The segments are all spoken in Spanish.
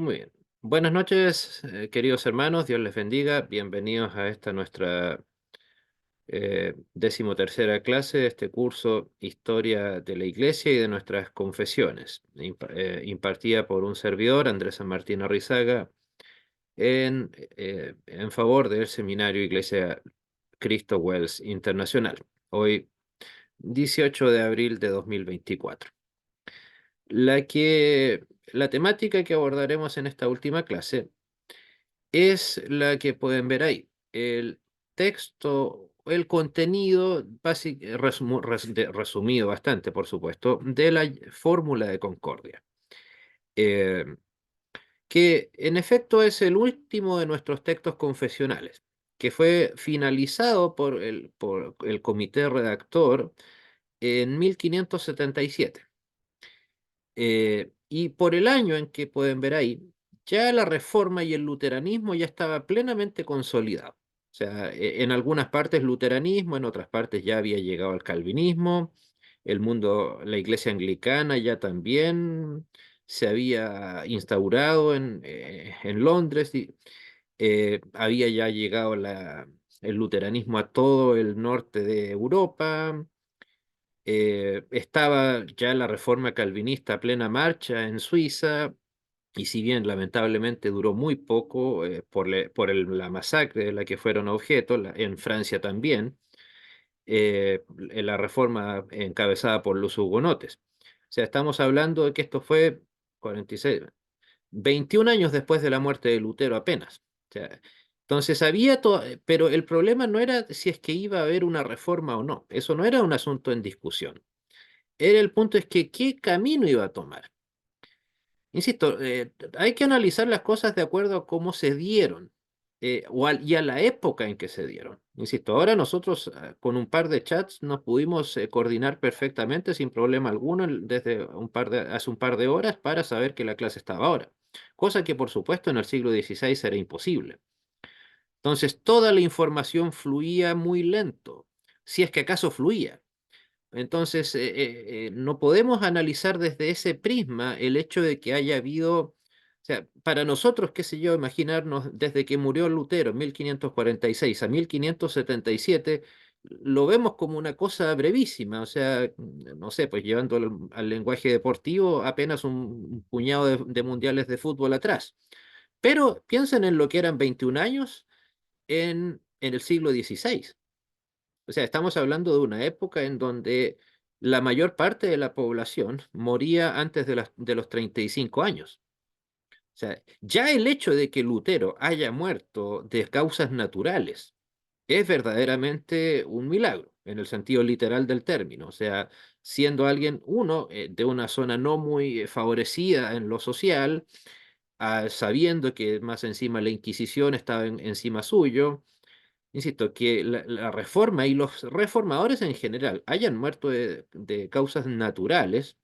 Muy bien. Buenas noches, queridos hermanos, Dios les bendiga. Bienvenidos a esta nuestra decimotercera clase de este curso Historia de la Iglesia y de nuestras confesiones, impartida por un servidor, Andrés San Martín Arrizaga, en favor del Seminario Iglesia Cristo Wells Internacional. Hoy, 18 de abril de 2024. La temática que abordaremos en esta última clase es la que pueden ver ahí. El texto, el contenido resumido bastante, por supuesto, de la fórmula de Concordia, eh, que en efecto es el último de nuestros textos confesionales, que fue finalizado por el comité redactor en 1577. Y por el año en que pueden ver ahí, ya la reforma y el luteranismo ya estaba plenamente consolidado. O sea, en algunas partes luteranismo, en otras partes ya había llegado al calvinismo, la iglesia anglicana ya también se había instaurado en Londres, y había ya llegado el luteranismo a todo el norte de Europa. Estaba ya la reforma calvinista a plena marcha en Suiza, y si bien lamentablemente duró muy poco la masacre de la que fueron objeto, en Francia también, en la reforma encabezada por los hugonotes. O sea, estamos hablando de que esto fue 46, 21 años después de la muerte de Lutero apenas. O sea, entonces pero el problema no era si es que iba a haber una reforma o no, eso no era un asunto en discusión. El punto es que qué camino iba a tomar. Insisto, hay que analizar las cosas de acuerdo a cómo se dieron, y a la época en que se dieron. Insisto, ahora nosotros con un par de chats nos pudimos coordinar perfectamente sin problema alguno desde hace un par de horas para saber que la clase estaba ahora, cosa que por supuesto en el siglo XVI era imposible. Entonces toda la información fluía muy lento, si es que acaso fluía. Entonces, no podemos analizar desde ese prisma el hecho de que haya habido, o sea, para nosotros, qué sé yo, imaginarnos desde que murió Lutero en 1546 a 1577, lo vemos como una cosa brevísima, o sea, no sé, pues llevando al lenguaje deportivo apenas un puñado de mundiales de fútbol atrás. Pero piensen en lo que eran 21 años en el siglo XVI. O sea, estamos hablando de una época en donde la mayor parte de la población moría antes de los 35 años. O sea, ya el hecho de que Lutero haya muerto de causas naturales es verdaderamente un milagro, en el sentido literal del término. O sea, siendo alguien, de una zona no muy favorecida en lo social, sabiendo que más encima la Inquisición estaba encima suyo. Insisto, que la reforma y los reformadores en general hayan muerto de causas naturales,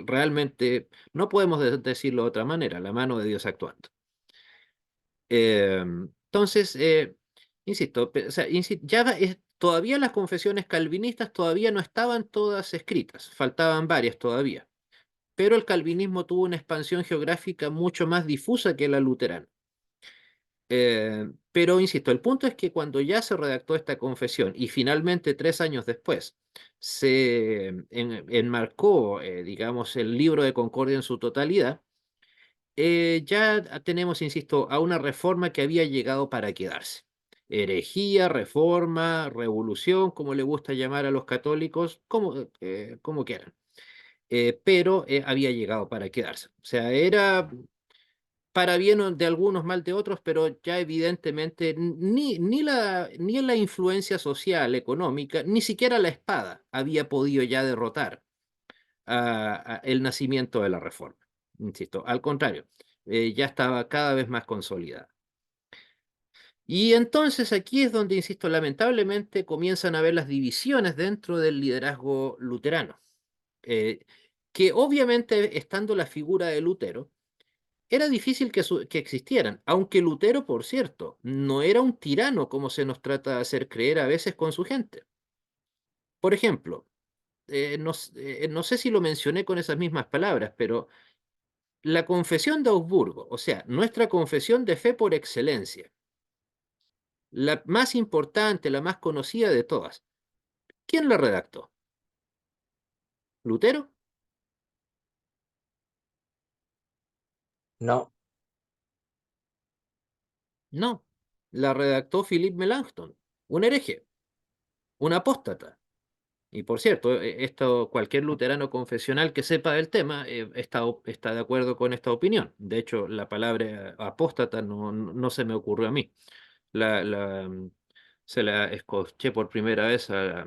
realmente, no podemos decirlo de otra manera, la mano de Dios actuando. Entonces, insisto, o sea, todavía las confesiones calvinistas todavía no estaban todas escritas, faltaban varias todavía, pero el calvinismo tuvo una expansión geográfica mucho más difusa que la luterana. Pero insisto, el punto es que cuando ya se redactó esta confesión y finalmente 3 años después enmarcó, digamos, el libro de Concordia en su totalidad, ya tenemos, insisto, a una reforma que había llegado para quedarse. Herejía, reforma, revolución, como le gusta llamar a los católicos, como quieran. Pero había llegado para quedarse. O sea, era para bien de algunos, mal de otros, pero ya evidentemente ni la influencia social, económica, ni siquiera la espada había podido ya derrotar a el nacimiento de la reforma. Insisto, al contrario, ya estaba cada vez más consolidada. Y entonces aquí es donde, insisto, lamentablemente comienzan a haber las divisiones dentro del liderazgo luterano, eh, que obviamente estando la figura de Lutero, era difícil que existieran, aunque Lutero, por cierto, no era un tirano como se nos trata de hacer creer a veces con su gente. Por ejemplo, no sé si lo mencioné con esas mismas palabras, pero La confesión de Augsburgo, o sea, nuestra confesión de fe por excelencia, la más importante, la más conocida de todas. ¿Quién la redactó? ¿Lutero? No, No, la redactó Philippe Melanchthon, un hereje, un apóstata. Y por cierto, esto, cualquier luterano confesional que sepa del tema está de acuerdo con esta opinión. De hecho, la palabra apóstata no se me ocurrió a mí. La, la, mm, Se la escuché por primera vez a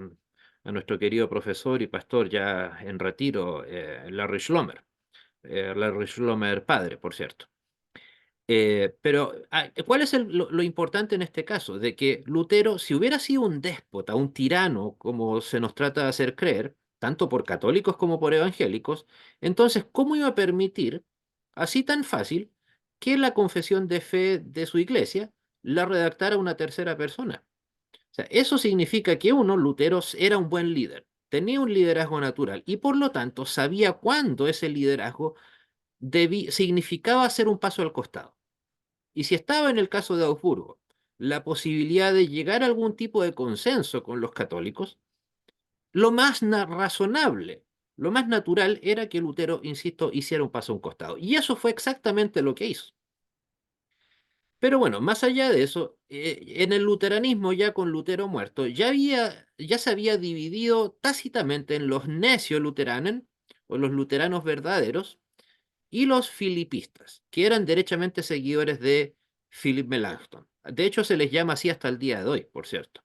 nuestro querido profesor y pastor ya en retiro, Larry Schlomer padre, por cierto. ¿Cuál es lo importante en este caso? De que Lutero, si hubiera sido un déspota, un tirano, como se nos trata de hacer creer, tanto por católicos como por evangélicos, entonces, ¿cómo iba a permitir, así tan fácil, que la confesión de fe de su iglesia la redactara una tercera persona? O sea, eso significa que uno, Lutero, era un buen líder, tenía un liderazgo natural y por lo tanto sabía cuándo ese liderazgo significaba hacer un paso al costado. Y si estaba en el caso de Augsburgo la posibilidad de llegar a algún tipo de consenso con los católicos, lo más razonable, lo más natural era que Lutero, insisto, hiciera un paso a un costado. Y eso fue exactamente lo que hizo. Pero bueno, más allá de eso, en el luteranismo, ya con Lutero muerto, ya se había dividido tácitamente en los necios-luteranen, o los luteranos verdaderos, y los filipistas, que eran derechamente seguidores de Philip Melanchthon. De hecho, se les llama así hasta el día de hoy, por cierto.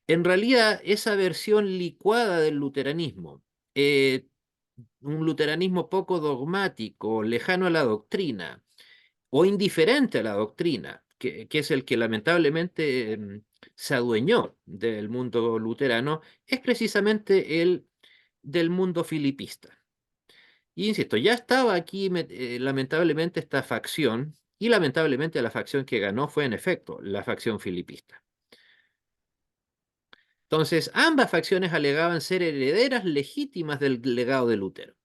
En realidad, esa versión licuada del luteranismo, eh, un luteranismo poco dogmático, lejano a la doctrina, o indiferente a la doctrina, que es el que lamentablemente se adueñó del mundo luterano, es precisamente el del mundo filipista. Y insisto, ya estaba aquí lamentablemente esta facción, y lamentablemente la facción que ganó fue en efecto la facción filipista. Entonces, ambas facciones alegaban ser herederas legítimas del legado de Lutero.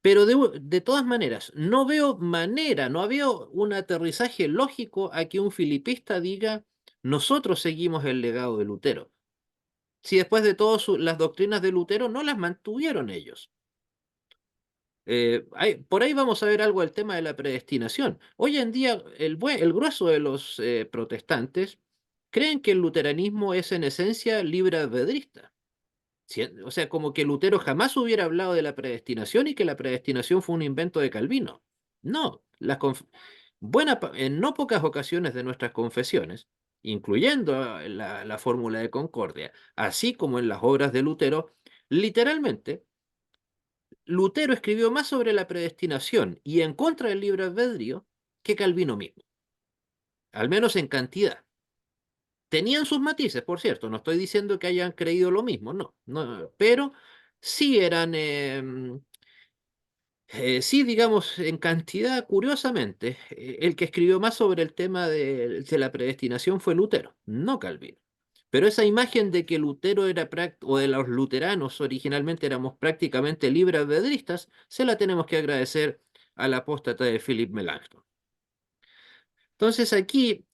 Pero de todas maneras, no veo un aterrizaje lógico a que un filipista diga, nosotros seguimos el legado de Lutero. Si después de todo las doctrinas de Lutero no las mantuvieron ellos. Por ahí vamos a ver algo del tema de la predestinación. Hoy en día, el grueso de los protestantes creen que el luteranismo es en esencia libre albedrista. O sea, como que Lutero jamás hubiera hablado de la predestinación y que la predestinación fue un invento de Calvino. No, en no pocas ocasiones de nuestras confesiones, incluyendo la fórmula de concordia, así como en las obras de Lutero, literalmente Lutero escribió más sobre la predestinación y en contra del libre albedrío que Calvino mismo, al menos en cantidad. Tenían sus matices, por cierto, no estoy diciendo que hayan creído lo mismo, no, pero sí eran, sí, digamos, en cantidad, curiosamente, el que escribió más sobre el tema de la predestinación fue Lutero, no Calvino. Pero esa imagen de que Lutero o de los luteranos originalmente éramos prácticamente libre albedristas, se la tenemos que agradecer al apóstata de Philip Melanchthon. Entonces aquí,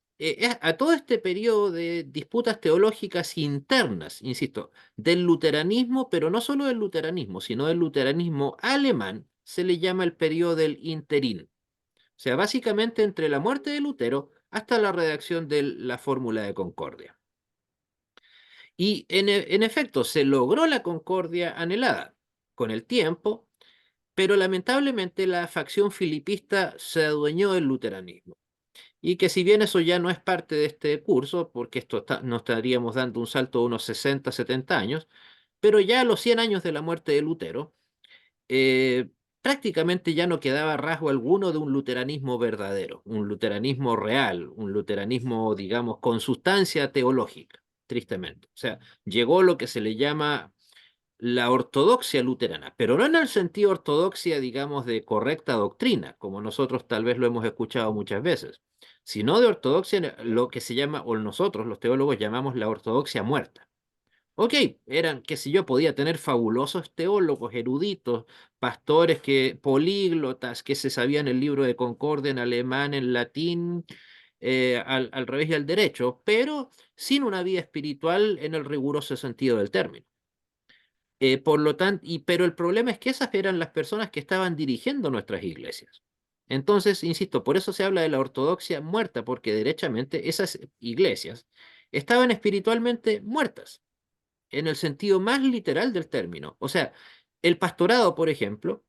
a todo este periodo de disputas teológicas internas, insisto, del luteranismo, pero no solo del luteranismo, sino del luteranismo alemán, se le llama el periodo del interín. O sea, básicamente entre la muerte de Lutero hasta la redacción de la fórmula de concordia. Y en efecto, se logró la concordia anhelada con el tiempo, pero lamentablemente la facción filipista se adueñó del luteranismo. Y que si bien eso ya no es parte de este curso, porque nos estaríamos dando un salto de unos 60, 70 años, pero ya a los 100 años de la muerte de Lutero, eh, prácticamente ya no quedaba rasgo alguno de un luteranismo verdadero, un luteranismo real, un luteranismo, digamos, con sustancia teológica, tristemente. O sea, llegó lo que se le llama la ortodoxia luterana, pero no en el sentido ortodoxia, digamos, de correcta doctrina, como nosotros tal vez lo hemos escuchado muchas veces, sino de ortodoxia, lo que se llama, o nosotros los teólogos llamamos la ortodoxia muerta. Ok, eran, qué sé yo, podía tener fabulosos teólogos, eruditos, pastores políglotas, que se sabían el libro de Concordia en alemán, en latín, al revés y al derecho, pero sin una vida espiritual en el riguroso sentido del término. Por lo tanto, pero el problema es que esas eran las personas que estaban dirigiendo nuestras iglesias. Entonces, insisto, por eso se habla de la ortodoxia muerta, porque derechamente esas iglesias estaban espiritualmente muertas en el sentido más literal del término. O sea, el pastorado, por ejemplo,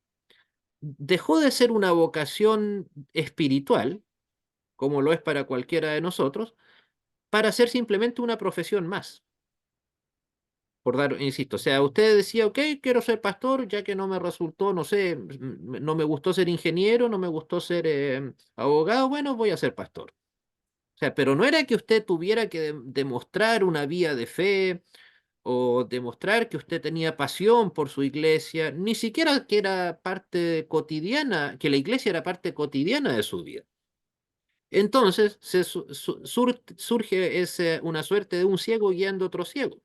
dejó de ser una vocación espiritual, como lo es para cualquiera de nosotros, para ser simplemente una profesión más. Por dar, insisto, o sea, usted decía, ok, quiero ser pastor, ya que no me resultó, no sé, no me gustó ser ingeniero, no me gustó ser abogado, bueno, voy a ser pastor. O sea, pero no era que usted tuviera que demostrar una vía de fe, o demostrar que usted tenía pasión por su iglesia, ni siquiera que era parte cotidiana, que la iglesia era parte cotidiana de su vida. Entonces surge una suerte de un ciego guiando a otro ciego. O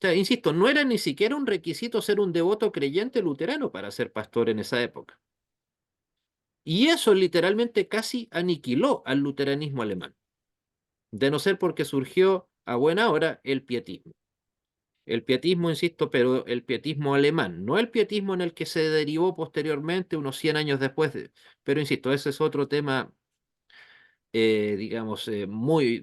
sea, insisto, no era ni siquiera un requisito ser un devoto creyente luterano para ser pastor en esa época. Y eso literalmente casi aniquiló al luteranismo alemán, de no ser porque surgió a buena hora el pietismo. El pietismo, insisto, pero el pietismo alemán, no el pietismo en el que se derivó posteriormente, unos 100 años después pero insisto, ese es otro tema, digamos,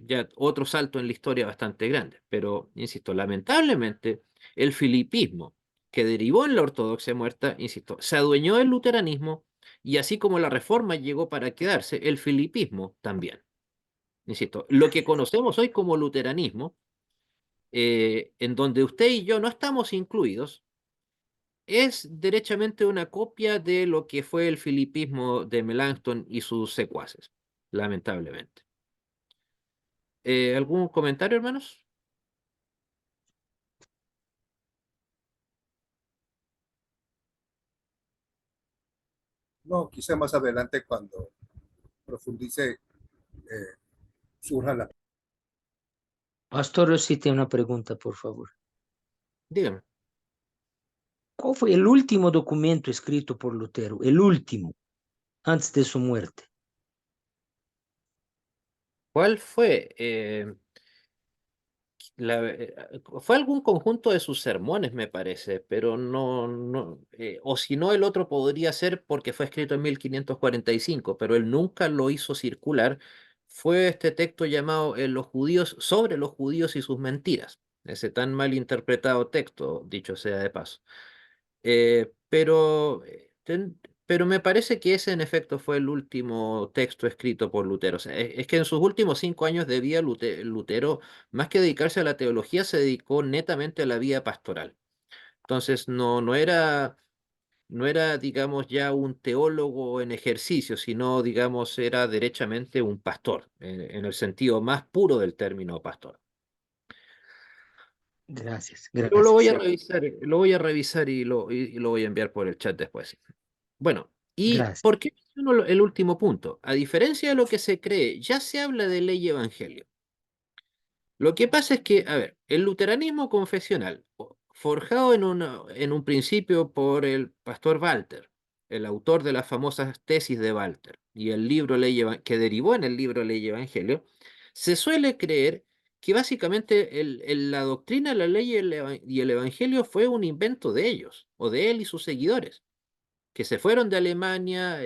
ya otro salto en la historia bastante grande. Pero, insisto, lamentablemente, el filipismo que derivó en la ortodoxia muerta, insisto, se adueñó del luteranismo y así como la reforma llegó para quedarse, el filipismo también. Insisto, lo que conocemos hoy como luteranismo, en donde usted y yo no estamos incluidos, es derechamente una copia de lo que fue el filipismo de Melanchthon y sus secuaces, lamentablemente. ¿Algún comentario, hermanos? No, quizá más adelante cuando profundice eh, surja la... Pastor, yo sí tengo una pregunta, por favor. Dígame. ¿Cuál fue el último documento escrito por Lutero? El último, antes de su muerte. ¿Cuál fue? Fue algún conjunto de sus sermones, me parece, pero o si no, el otro podría ser porque fue escrito en 1545, pero él nunca lo hizo circular. Fue este texto llamado Los judíos, sobre los judíos y sus mentiras, ese tan mal interpretado texto, dicho sea de paso. Pero me parece que ese en efecto fue el último texto escrito por Lutero. O sea, es que en sus últimos 5 años de vida, Lutero, más que dedicarse a la teología, se dedicó netamente a la vida pastoral. Entonces, no era, digamos, ya un teólogo en ejercicio, sino, digamos, era derechamente un pastor, en el sentido más puro del término pastor. Gracias, Pero lo voy gracias, a revisar, lo voy a revisar y lo voy a enviar por el chat después. Bueno, ¿y gracias. por qué menciono el último punto? A diferencia de lo que se cree, ya se habla de ley y evangelio. Lo que pasa es que, a ver, el luteranismo confesional, forjado en un principio por el pastor Walter, el autor de las famosas tesis de Walter, y el libro que derivó en el libro Ley y Evangelio, se suele creer que básicamente la doctrina, la ley y el evangelio fue un invento de ellos, o de él y sus seguidores que se fueron de Alemania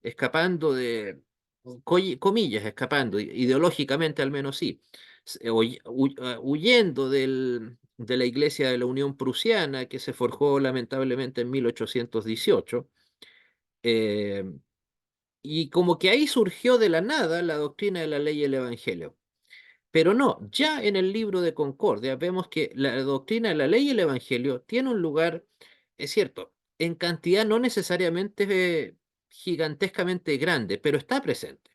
escapando comillas, escapando, ideológicamente al menos sí, huyendo de la Iglesia de la Unión Prusiana que se forjó lamentablemente en 1818. eh, y como que ahí surgió de la nada la doctrina de la ley y el Evangelio. Pero no, ya en el libro de Concordia vemos que la doctrina de la ley y el evangelio tiene un lugar, es cierto, en cantidad no necesariamente gigantescamente grande, pero está presente.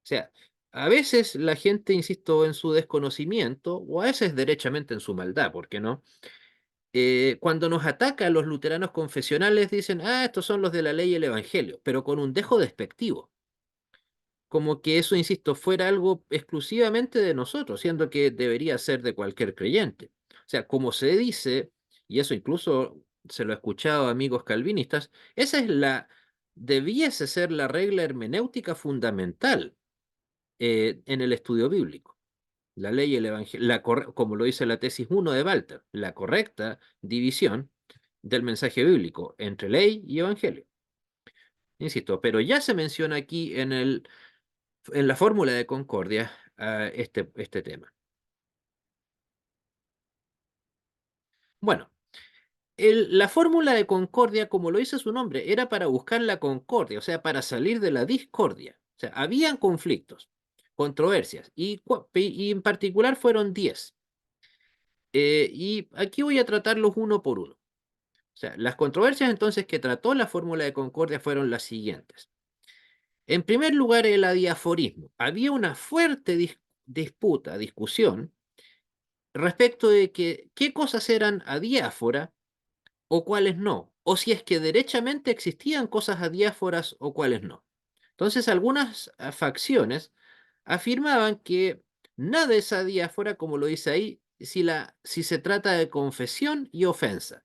O sea, a veces la gente, insisto, en su desconocimiento, o a veces derechamente en su maldad, ¿por qué no? Cuando nos ataca a los luteranos confesionales, dicen, estos son los de la ley y el evangelio, pero con un dejo despectivo. como que eso, insisto, fuera algo exclusivamente de nosotros, siendo que debería ser de cualquier creyente. O sea, como se dice, y eso incluso se lo he escuchado a amigos calvinistas, esa es debiese ser la regla hermenéutica fundamental en el estudio bíblico. La ley y el evangelio, como lo dice la tesis 1 de Walter, la correcta división del mensaje bíblico entre ley y evangelio. Insisto, pero ya se menciona aquí en la fórmula de concordia este tema. Bueno, la fórmula de concordia, como lo dice su nombre, era para buscar la concordia, o sea, para salir de la discordia. O sea, habían conflictos, controversias, y en particular fueron 10. Y aquí voy a tratarlos uno por uno. O sea, las controversias entonces que trató la fórmula de concordia fueron las siguientes. En primer lugar, el adiaforismo. Había una fuerte discusión respecto de qué cosas eran adiáfora o cuáles no, o si es que derechamente existían cosas adiáforas o cuáles no. Entonces, algunas facciones afirmaban que nada es adiáfora, como lo dice ahí, si se trata de confesión y ofensa.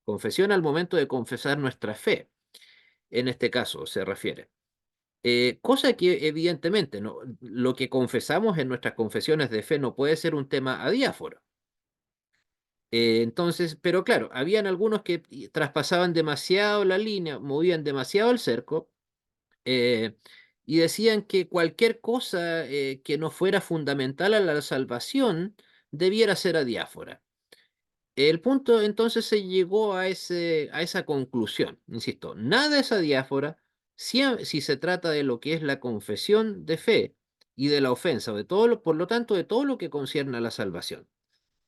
Confesión al momento de confesar nuestra fe, en este caso se refiere. Cosa que evidentemente no, lo que confesamos en nuestras confesiones de fe no puede ser un tema adiáforo. Entonces, pero claro, habían algunos que traspasaban demasiado la línea, movían demasiado el cerco, eh, y decían que cualquier cosa que no fuera fundamental a la salvación debiera ser adiáfora. El punto entonces se llegó a esa conclusión, insisto, nada es adiáfora si se trata de lo que es la confesión de fe y de la ofensa, de todo por lo tanto, de todo lo que concierne a la salvación.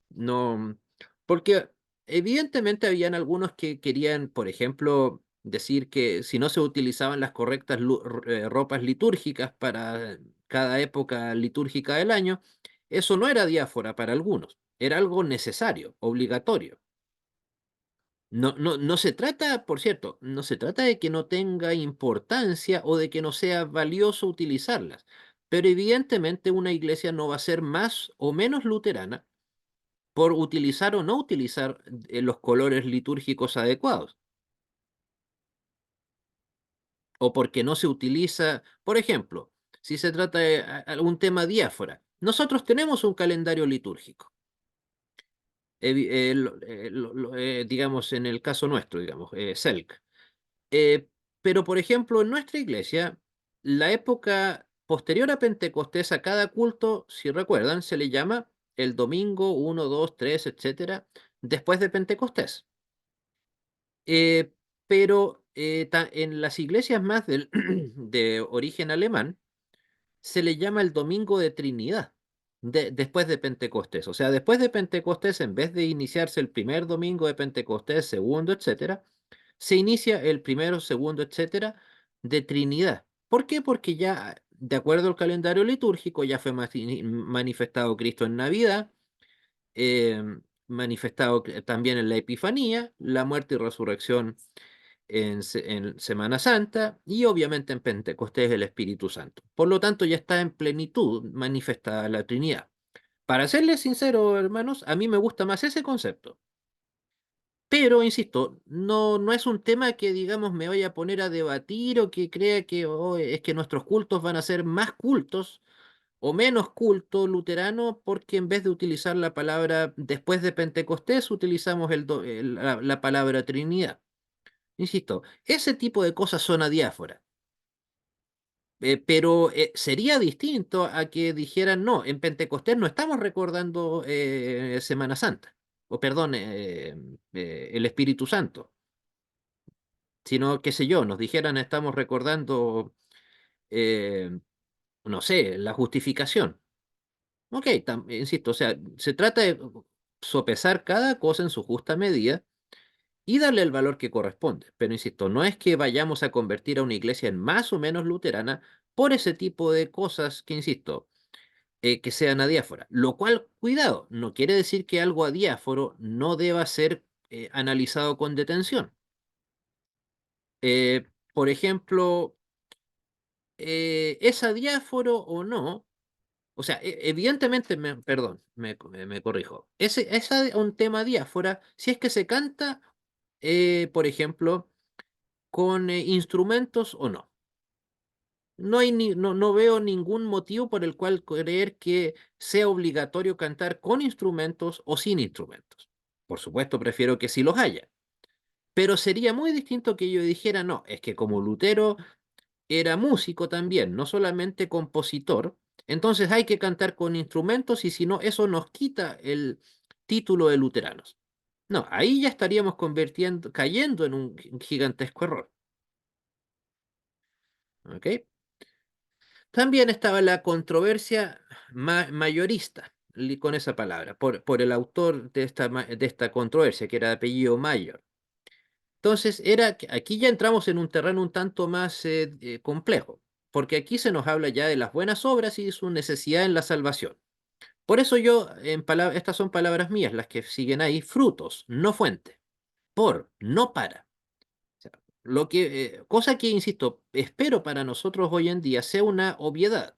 No, porque evidentemente habían algunos que querían, por ejemplo, decir que si no se utilizaban las correctas ropas litúrgicas para cada época litúrgica del año, eso no era diáfora para algunos, era algo necesario, obligatorio. No se trata, por cierto, no se trata de que no tenga importancia o de que no sea valioso utilizarlas, pero evidentemente una iglesia no va a ser más o menos luterana por utilizar o no utilizar los colores litúrgicos adecuados, o porque no se utiliza, por ejemplo, si se trata de algún tema diáfora. Nosotros tenemos un calendario litúrgico, digamos, en el caso nuestro, digamos, CELC. Eh, pero, por ejemplo, en nuestra iglesia, la época posterior a Pentecostés, a cada culto, si recuerdan, se le llama el domingo 1, 2, 3, etcétera, después de Pentecostés. Eh, pero en las iglesias más de origen alemán se le llama el Domingo de Trinidad, después de Pentecostés. O sea, después de Pentecostés, en vez de iniciarse el primer domingo de Pentecostés, segundo, etcétera, se inicia el primero, segundo, etcétera, de Trinidad. ¿Por qué? Porque ya, de acuerdo al calendario litúrgico, ya fue manifestado Cristo en Navidad, manifestado también en la Epifanía, la muerte y resurrección en Semana Santa y obviamente en Pentecostés el Espíritu Santo. Por lo tanto, ya está en plenitud manifestada la Trinidad. Para serles sincero, hermanos, a mí me gusta más ese concepto. Pero, insisto, no es un tema que, digamos, me vaya a poner a debatir o que crea que oh, es que nuestros cultos van a ser más cultos o menos culto luterano porque en vez de utilizar la palabra después de Pentecostés, utilizamos la palabra Trinidad. Insisto, ese tipo de cosas son adiáforas. Pero sería distinto a que dijeran, no, en Pentecostés no estamos recordando Semana Santa, o perdón, el Espíritu Santo, sino, qué sé yo, nos dijeran, estamos recordando, eh, no sé, la justificación. Ok, insisto, o sea, se trata de sopesar cada cosa en su justa medida y darle el valor que corresponde. Pero insisto, no es que vayamos a convertir a una iglesia en más o menos luterana por ese tipo de cosas que, insisto, que sean adiáfora. Lo cual, cuidado, no quiere decir que algo adiáforo no deba ser analizado con detención. Por ejemplo, ¿es adiáforo o no? O sea, evidentemente, perdón, me corrijo. Es un tema diáfora si es que se canta, por ejemplo, con instrumentos o no. No veo ningún motivo por el cual creer que sea obligatorio cantar con instrumentos o sin instrumentos. Por supuesto, prefiero que sí los haya. Pero sería muy distinto que yo dijera, no, es que como Lutero era músico también, no solamente compositor, entonces hay que cantar con instrumentos y si no, eso nos quita el título de luteranos. No, ahí ya estaríamos cayendo en un gigantesco error. ¿Ok? También estaba la controversia mayorista con esa palabra, por el autor de esta controversia, que era de apellido Mayor. Entonces, aquí ya entramos en un terreno un tanto más complejo, porque aquí se nos habla ya de las buenas obras y su necesidad en la salvación. Por eso yo, estas son palabras mías, las que siguen ahí, frutos, no fuente, por, no para. O sea, cosa que, insisto, espero para nosotros hoy en día sea una obviedad,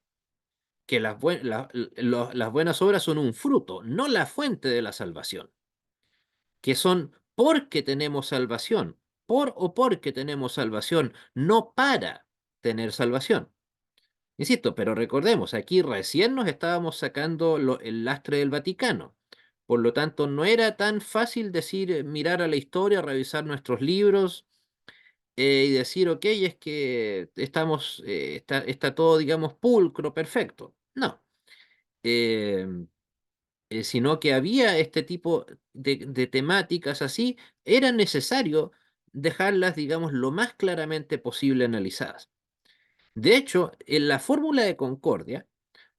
que las buenas obras son un fruto, no la fuente de la salvación, que son porque tenemos salvación, por o porque tenemos salvación, no para tener salvación. Insisto, pero recordemos, aquí recién nos estábamos sacando el lastre del Vaticano. Por lo tanto, no era tan fácil decir, mirar a la historia, revisar nuestros libros y decir, ok, es que está todo, digamos, pulcro, perfecto. No. Eh, sino que había este tipo de temáticas así, era necesario dejarlas, digamos, lo más claramente posible analizadas. De hecho, en la fórmula de Concordia,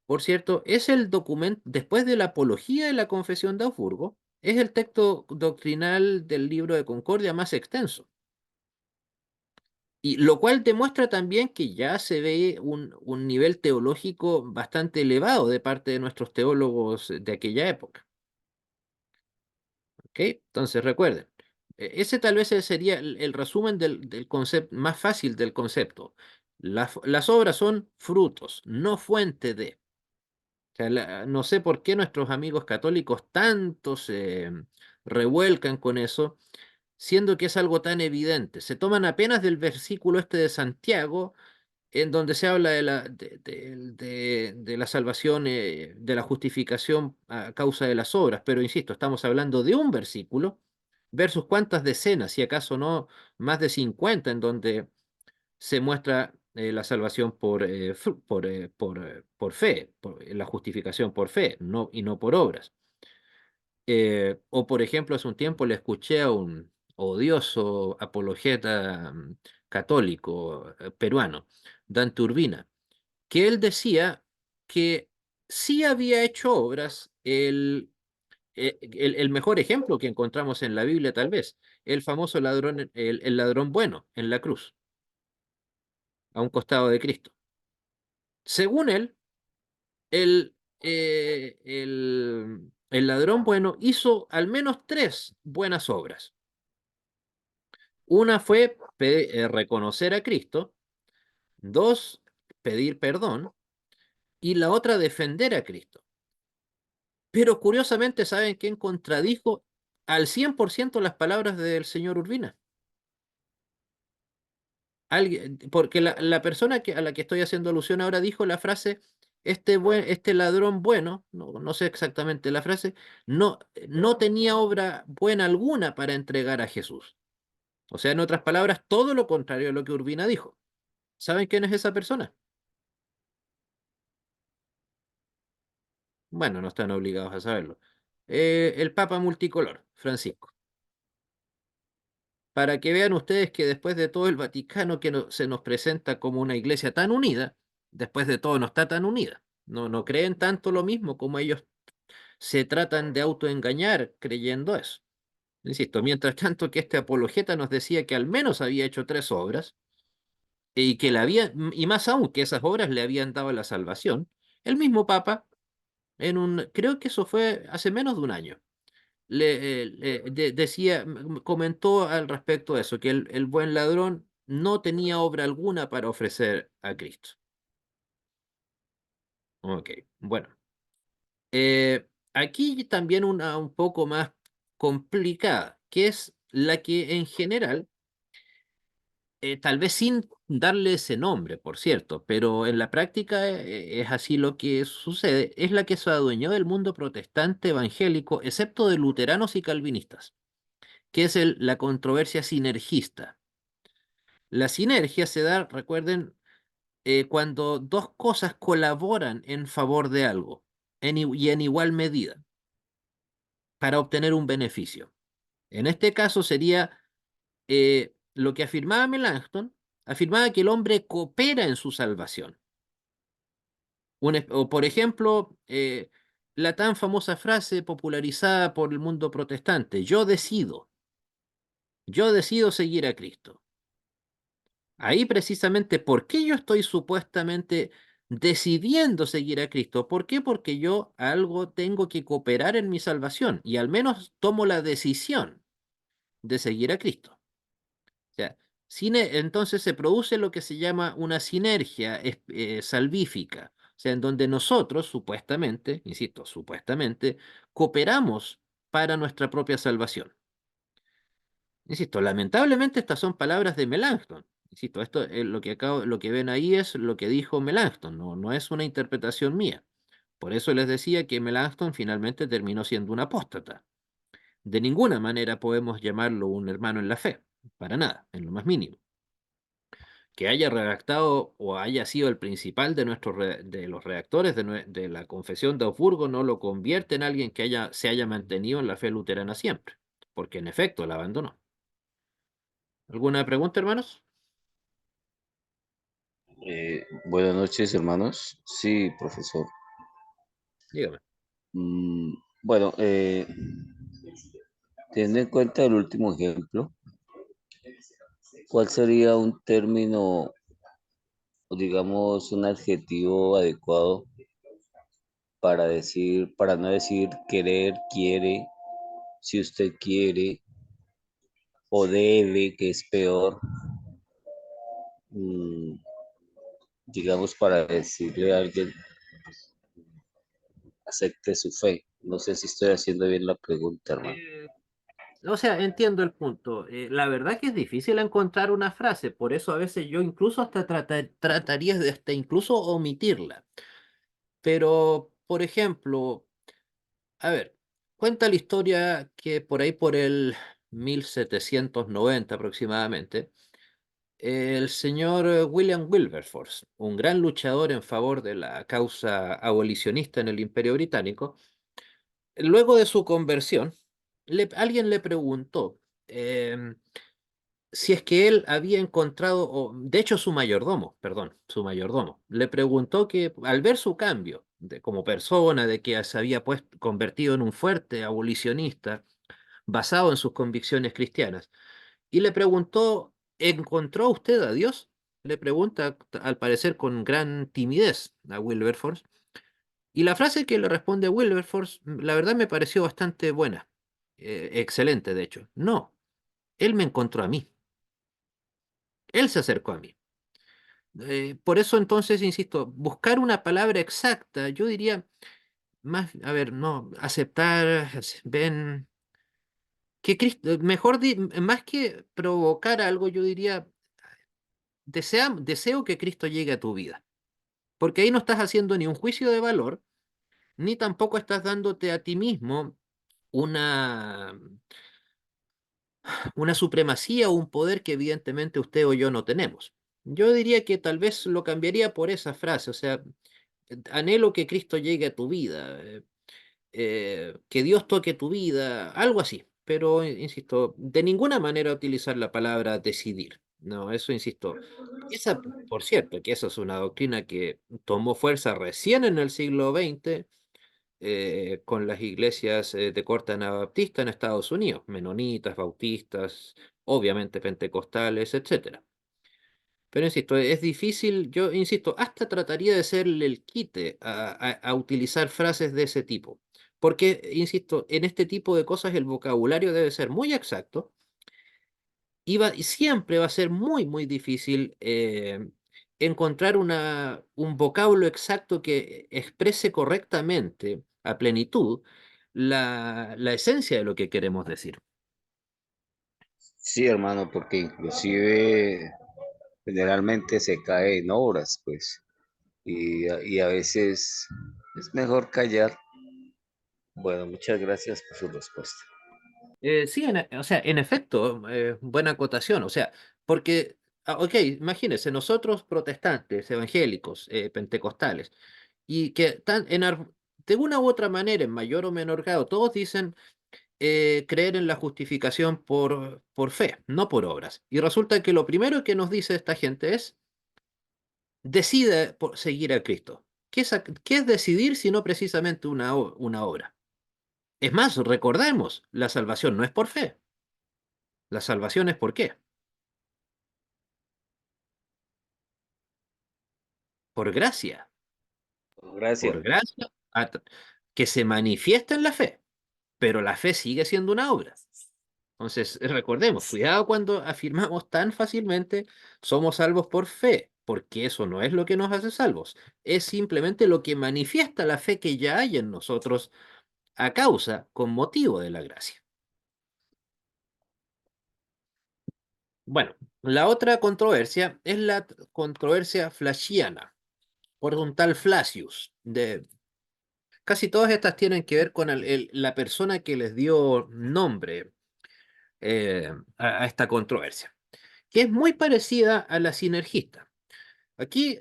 por cierto, es el documento, después de la apología de la Confesión de Augsburgo, es el texto doctrinal del libro de Concordia más extenso. Y lo cual demuestra también que ya se ve un nivel teológico bastante elevado de parte de nuestros teólogos de aquella época. ¿Ok? Entonces recuerden, ese tal vez sería el resumen del concepto más fácil del concepto. Las obras son frutos, no fuente de. O sea, no sé por qué nuestros amigos católicos tanto se revuelcan con eso, siendo que es algo tan evidente. Se toman apenas del versículo este de Santiago, en donde se habla de la salvación, de la justificación a causa de las obras, pero insisto, estamos hablando de un versículo versus cuántas decenas, si acaso no más de 50, en donde se muestra la salvación por fe, la justificación por fe, no, y no por obras. O por ejemplo, hace un tiempo le escuché a un odioso apologeta católico peruano, Dante Urbina, que él decía que sí había hecho obras el mejor ejemplo que encontramos en la Biblia, tal vez, el famoso ladrón, el ladrón bueno en la cruz, a un costado de Cristo. Según él, el ladrón bueno hizo al menos tres buenas obras. Una fue reconocer a Cristo, dos, pedir perdón, y la otra defender a Cristo. Pero curiosamente, ¿saben quién contradijo al 100% las palabras del señor Urbina? Alguien, porque la persona a la que estoy haciendo alusión ahora dijo la frase, este ladrón bueno, no sé exactamente la frase, no tenía obra buena alguna para entregar a Jesús. O sea, en otras palabras, todo lo contrario a lo que Urbina dijo. ¿Saben quién es esa persona? Bueno, no están obligados a saberlo. El Papa multicolor, Francisco. Para que vean ustedes que después de todo el Vaticano que se nos presenta como una iglesia tan unida, después de todo no está tan unida. No creen tanto lo mismo como ellos se tratan de autoengañar creyendo eso. Insisto, mientras tanto que este apologeta nos decía que al menos había hecho tres obras y que y más aún que esas obras le habían dado la salvación, el mismo Papa, creo que eso fue hace menos de un año, decía, comentó al respecto de eso, que el buen ladrón no tenía obra alguna para ofrecer a Cristo. Ok, bueno. Aquí también una un poco más complicada, que es la que en general, tal vez sin darle ese nombre, por cierto, pero en la práctica es así lo que sucede, es la que se adueñó del mundo protestante evangélico, excepto de luteranos y calvinistas, que es la controversia sinergista. La sinergia se da, recuerden, cuando dos cosas colaboran en favor de algo y en igual medida para obtener un beneficio. En este caso sería lo que afirmaba Melanchthon, afirmaba que el hombre coopera en su salvación. O por ejemplo, la tan famosa frase popularizada por el mundo protestante, yo decido seguir a Cristo. Ahí precisamente, ¿por qué yo estoy supuestamente decidiendo seguir a Cristo? ¿Por qué? Porque yo algo tengo que cooperar en mi salvación y al menos tomo la decisión de seguir a Cristo. O sea, entonces se produce lo que se llama una sinergia salvífica, o sea, en donde nosotros supuestamente, insisto, supuestamente, cooperamos para nuestra propia salvación. Insisto, lamentablemente estas son palabras de Melanchthon. Insisto, esto lo que ven ahí es lo que dijo Melanchthon, no es una interpretación mía. Por eso les decía que Melanchthon finalmente terminó siendo un apóstata. De ninguna manera podemos llamarlo un hermano en la fe, para nada, en lo más mínimo. Que haya redactado o haya sido el principal de de los redactores de la Confesión de Augsburgo no lo convierte en alguien que se haya mantenido en la fe luterana siempre, porque en efecto la abandonó. ¿Alguna pregunta, hermanos? Buenas noches, hermanos. Sí, profesor. Dígame. Mm, bueno, teniendo en cuenta el último ejemplo, ¿cuál sería un término o digamos un adjetivo adecuado para decir, para no decir querer, quiere, si usted quiere, o debe, que es peor, mm, digamos para decirle a alguien acepte su fe? No sé si estoy haciendo bien la pregunta, hermano. O sea, entiendo el punto. La verdad que es difícil encontrar una frase, por eso a veces yo incluso hasta trataría de hasta incluso omitirla. Pero, por ejemplo, a ver, cuenta la historia que por ahí por el 1790 aproximadamente, el señor William Wilberforce, un gran luchador en favor de la causa abolicionista en el Imperio Británico, luego de su conversión, alguien le preguntó si es que él había encontrado, o de hecho su mayordomo, perdón, su mayordomo, le preguntó que al ver su cambio como persona, de que se había convertido en un fuerte abolicionista basado en sus convicciones cristianas, y le preguntó, ¿encontró usted a Dios? Le pregunta, al parecer con gran timidez a Wilberforce, y la frase que le responde a Wilberforce, la verdad me pareció bastante buena, excelente de hecho. No, él me encontró a mí, él se acercó a mí. Por eso entonces, insisto, buscar una palabra exacta, yo diría más, a ver, no, aceptar, ven, que Cristo, mejor, más que provocar algo, yo diría, deseo que Cristo llegue a tu vida, porque ahí no estás haciendo ni un juicio de valor, ni tampoco estás dándote a ti mismo una, una supremacía o un poder que evidentemente usted o yo no tenemos. Yo diría que tal vez lo cambiaría por esa frase, o sea, anhelo que Cristo llegue a tu vida, que Dios toque tu vida, algo así. Pero, insisto, de ninguna manera utilizar la palabra decidir. No, eso, insisto. Esa, por cierto, que esa es una doctrina que tomó fuerza recién en el siglo XX con las iglesias de corte anabaptista en Estados Unidos, menonitas, bautistas, obviamente pentecostales, etcétera. Pero insisto, es difícil, yo insisto, hasta trataría de hacerle el quite a utilizar frases de ese tipo. Porque, insisto, en este tipo de cosas el vocabulario debe ser muy exacto y siempre va a ser muy, muy difícil encontrar un vocablo exacto que exprese correctamente, a plenitud, la esencia de lo que queremos decir. Sí, hermano, porque inclusive generalmente se cae en obras, pues, y a veces es mejor callar. Bueno, muchas gracias por su respuesta. Sí, o sea, en efecto, buena acotación. O sea, porque, ok, imagínense, nosotros protestantes, evangélicos, pentecostales, y que de una u otra manera, en mayor o menor grado, todos dicen creer en la justificación por fe, no por obras. Y resulta que lo primero que nos dice esta gente es, decide por seguir a Cristo. ¿Qué es decidir si no precisamente una obra? Es más, recordemos, la salvación no es por fe. La salvación es ¿por qué? Por gracia. Gracias. Por gracia que se manifiesta en la fe, pero la fe sigue siendo una obra. Entonces, recordemos, cuidado cuando afirmamos tan fácilmente somos salvos por fe, porque eso no es lo que nos hace salvos, es simplemente lo que manifiesta la fe que ya hay en nosotros a causa, con motivo de la gracia. Bueno, la otra controversia es la controversia flashiana, por un tal Flacius. Casi todas estas tienen que ver con la persona que les dio nombre a esta controversia, que es muy parecida a la sinergista. Aquí,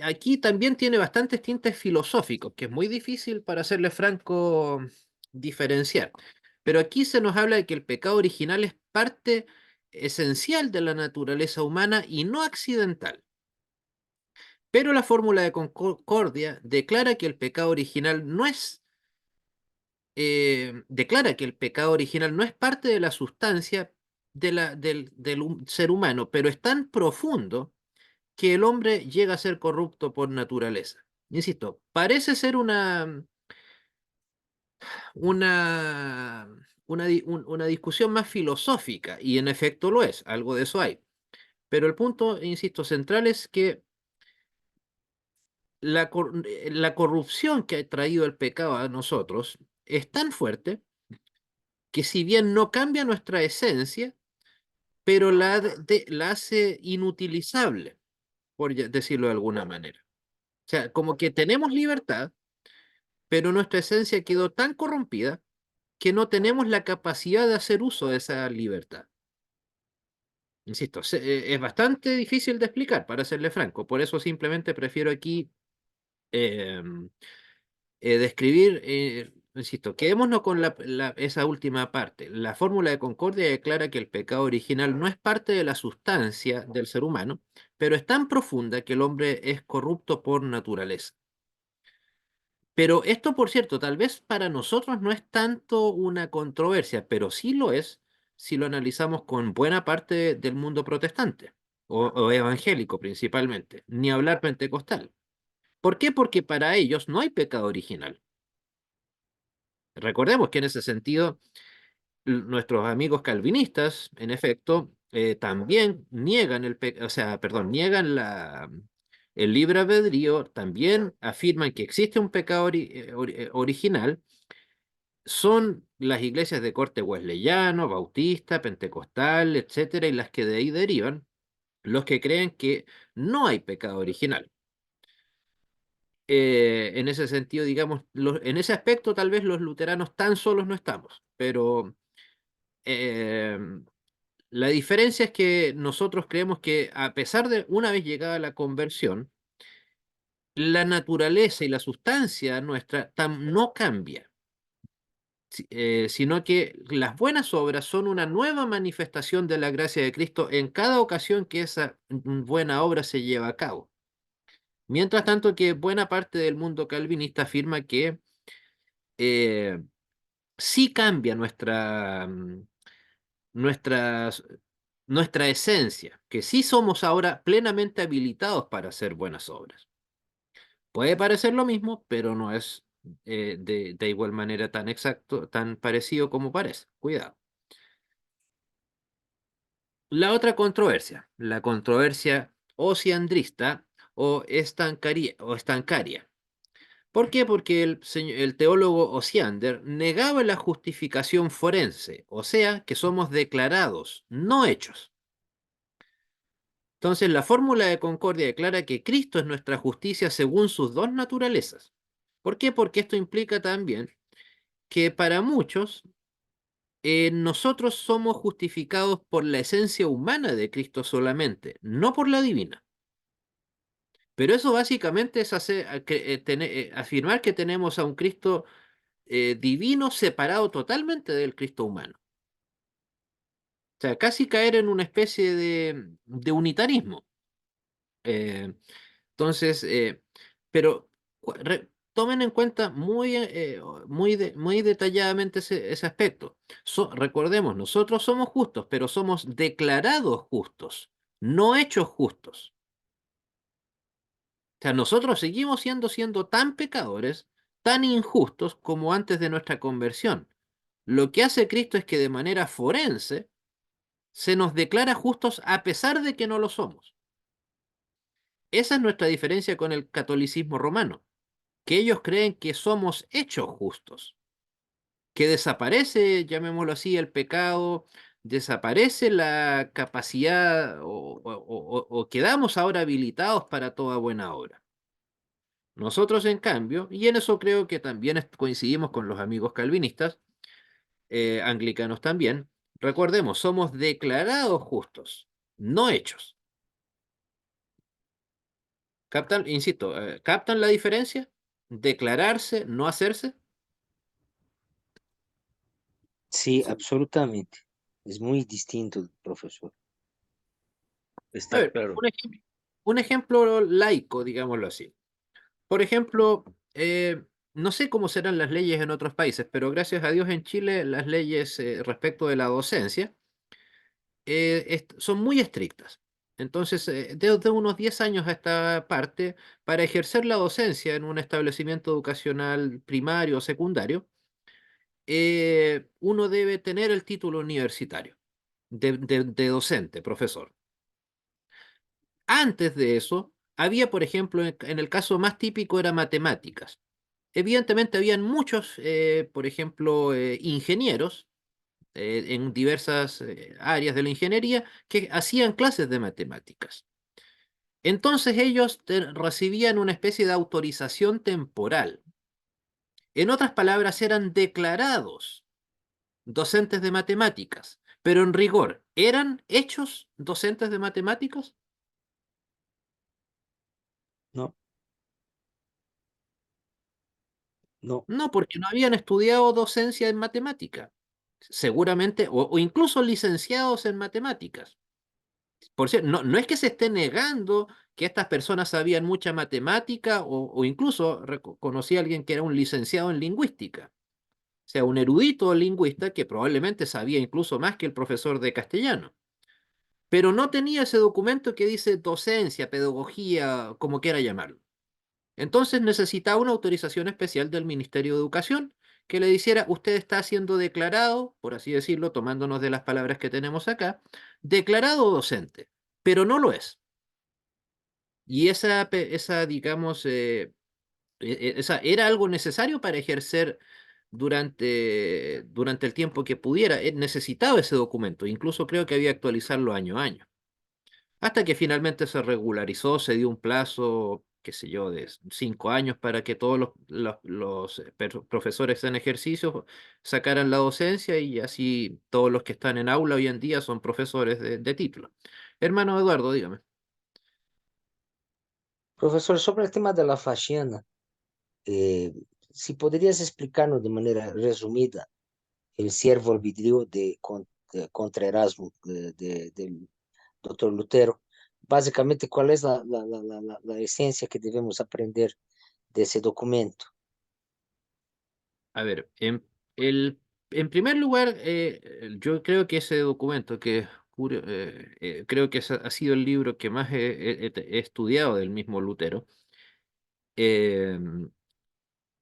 aquí también tiene bastantes tintes filosóficos, que es muy difícil, para serle franco, diferenciar. Pero aquí se nos habla de que el pecado original es parte esencial de la naturaleza humana y no accidental. Pero la fórmula de concordia declara que el pecado original no es declara que el pecado original no es parte de la sustancia del ser humano, pero es tan profundo que el hombre llega a ser corrupto por naturaleza. Insisto, parece ser una, una discusión más filosófica, y en efecto lo es, algo de eso hay. Pero el punto, insisto, central es que la corrupción que ha traído el pecado a nosotros es tan fuerte que, si bien no cambia nuestra esencia, pero la hace inutilizable, por decirlo de alguna manera. O sea, como que tenemos libertad, pero nuestra esencia quedó tan corrompida que no tenemos la capacidad de hacer uso de esa libertad. Insisto, es bastante difícil de explicar, para serle franco. Por eso simplemente prefiero aquí eh, describir, insisto, quedémonos con esa última parte. La fórmula de concordia declara que el pecado original no es parte de la sustancia del ser humano, pero es tan profunda que el hombre es corrupto por naturaleza. Pero esto, por cierto, tal vez para nosotros no es tanto una controversia, pero sí lo es si lo analizamos con buena parte del mundo protestante o evangélico principalmente, ni hablar pentecostal. ¿Por qué? Porque para ellos no hay pecado original. Recordemos que en ese sentido, nuestros amigos calvinistas, en efecto, también niegan o sea, perdón, niegan el libre albedrío, también afirman que existe un pecado original. Son las iglesias de corte wesleyano, bautista, pentecostal, etcétera, y las que de ahí derivan, los que creen que no hay pecado original. En ese sentido, digamos, en ese aspecto tal vez los luteranos tan solos no estamos, pero eh, la diferencia es que nosotros creemos que, a pesar de una vez llegada la conversión, la naturaleza y la sustancia nuestra no cambia, sino que las buenas obras son una nueva manifestación de la gracia de Cristo en cada ocasión que esa buena obra se lleva a cabo. Mientras tanto, que buena parte del mundo calvinista afirma que eh, sí cambia nuestra, nuestra esencia, que sí somos ahora plenamente habilitados para hacer buenas obras. Puede parecer lo mismo, pero no es de igual manera tan exacto, tan parecido como parece. Cuidado. La otra controversia, la controversia osiandrista o estancaria. ¿Por qué? Porque el teólogo Osiander negaba la justificación forense, o sea, que somos declarados, no hechos. Entonces, la fórmula de concordia declara que Cristo es nuestra justicia según sus dos naturalezas. ¿Por qué? Porque esto implica también que para muchos nosotros somos justificados por la esencia humana de Cristo solamente, no por la divina. Pero eso básicamente es afirmar que tenemos a un Cristo divino separado totalmente del Cristo humano. O sea, casi caer en una especie de unitarismo. Eh, entonces, pero tomen en cuenta muy detalladamente ese aspecto. Recordemos, nosotros somos justos, pero somos declarados justos, no hechos justos. O sea, nosotros seguimos siendo tan pecadores, tan injustos como antes de nuestra conversión. Lo que hace Cristo es que de manera forense se nos declara justos a pesar de que no lo somos. Esa es nuestra diferencia con el catolicismo romano, que ellos creen que somos hechos justos, que desaparece, llamémoslo así, el pecado, desaparece la capacidad o quedamos ahora habilitados para toda buena obra. Nosotros, en cambio, y en eso creo que también coincidimos con los amigos calvinistas, anglicanos también, recordemos, somos declarados justos, no hechos. ¿Captan? Insisto, ¿captan la diferencia? Declararse, no hacerse. Sí, Sí, absolutamente. Es muy distinto, profesor. A Está ver, claro. un ejemplo laico, digámoslo así. Por ejemplo, no sé cómo serán las leyes en otros países, pero gracias a Dios en Chile las leyes respecto de la docencia son muy estrictas. Entonces, desde unos 10 años a esta parte, para ejercer la docencia en un establecimiento educacional primario o secundario, uno debe tener el título universitario de docente, profesor. Antes de eso, había, por ejemplo, en el caso más típico era matemáticas. Evidentemente, habían muchos, por ejemplo, ingenieros en diversas áreas de la ingeniería que hacían clases de matemáticas. Entonces ellos recibían una especie de autorización temporal. En otras palabras, eran declarados docentes de matemáticas, pero en rigor, ¿eran hechos docentes de matemáticas? No, no, No, porque no habían estudiado docencia en matemática, seguramente, o incluso licenciados en matemáticas. Por cierto, no es que se esté negando que estas personas sabían mucha matemática o incluso conocí a alguien que era un licenciado en lingüística, o sea, un erudito lingüista que probablemente sabía incluso más que el profesor de castellano, pero no tenía ese documento que dice docencia, pedagogía, como quiera llamarlo. Entonces necesitaba una autorización especial del Ministerio de Educación que le dijera, usted está siendo declarado, por así decirlo, tomándonos de las palabras que tenemos acá, declarado docente, pero no lo es. Y digamos, esa era algo necesario para ejercer durante el tiempo que pudiera. Necesitaba ese documento, incluso creo que había que actualizarlo año a año. Hasta que finalmente se regularizó, se dio un plazo, qué sé yo, de 5 años para que todos los profesores en ejercicio sacaran la docencia y así todos los que están en aula hoy en día son profesores de título. Hermano Eduardo, dígame. profesor, sobre el tema de la faciana, eh, si podrías explicarnos de manera resumida el siervo albedrío contra Erasmo del doctor Lutero, básicamente cuál es la esencia que debemos aprender de ese documento. A ver, en primer lugar, yo creo que ese documento, creo que ese ha sido el libro que más he estudiado del mismo Lutero, eh,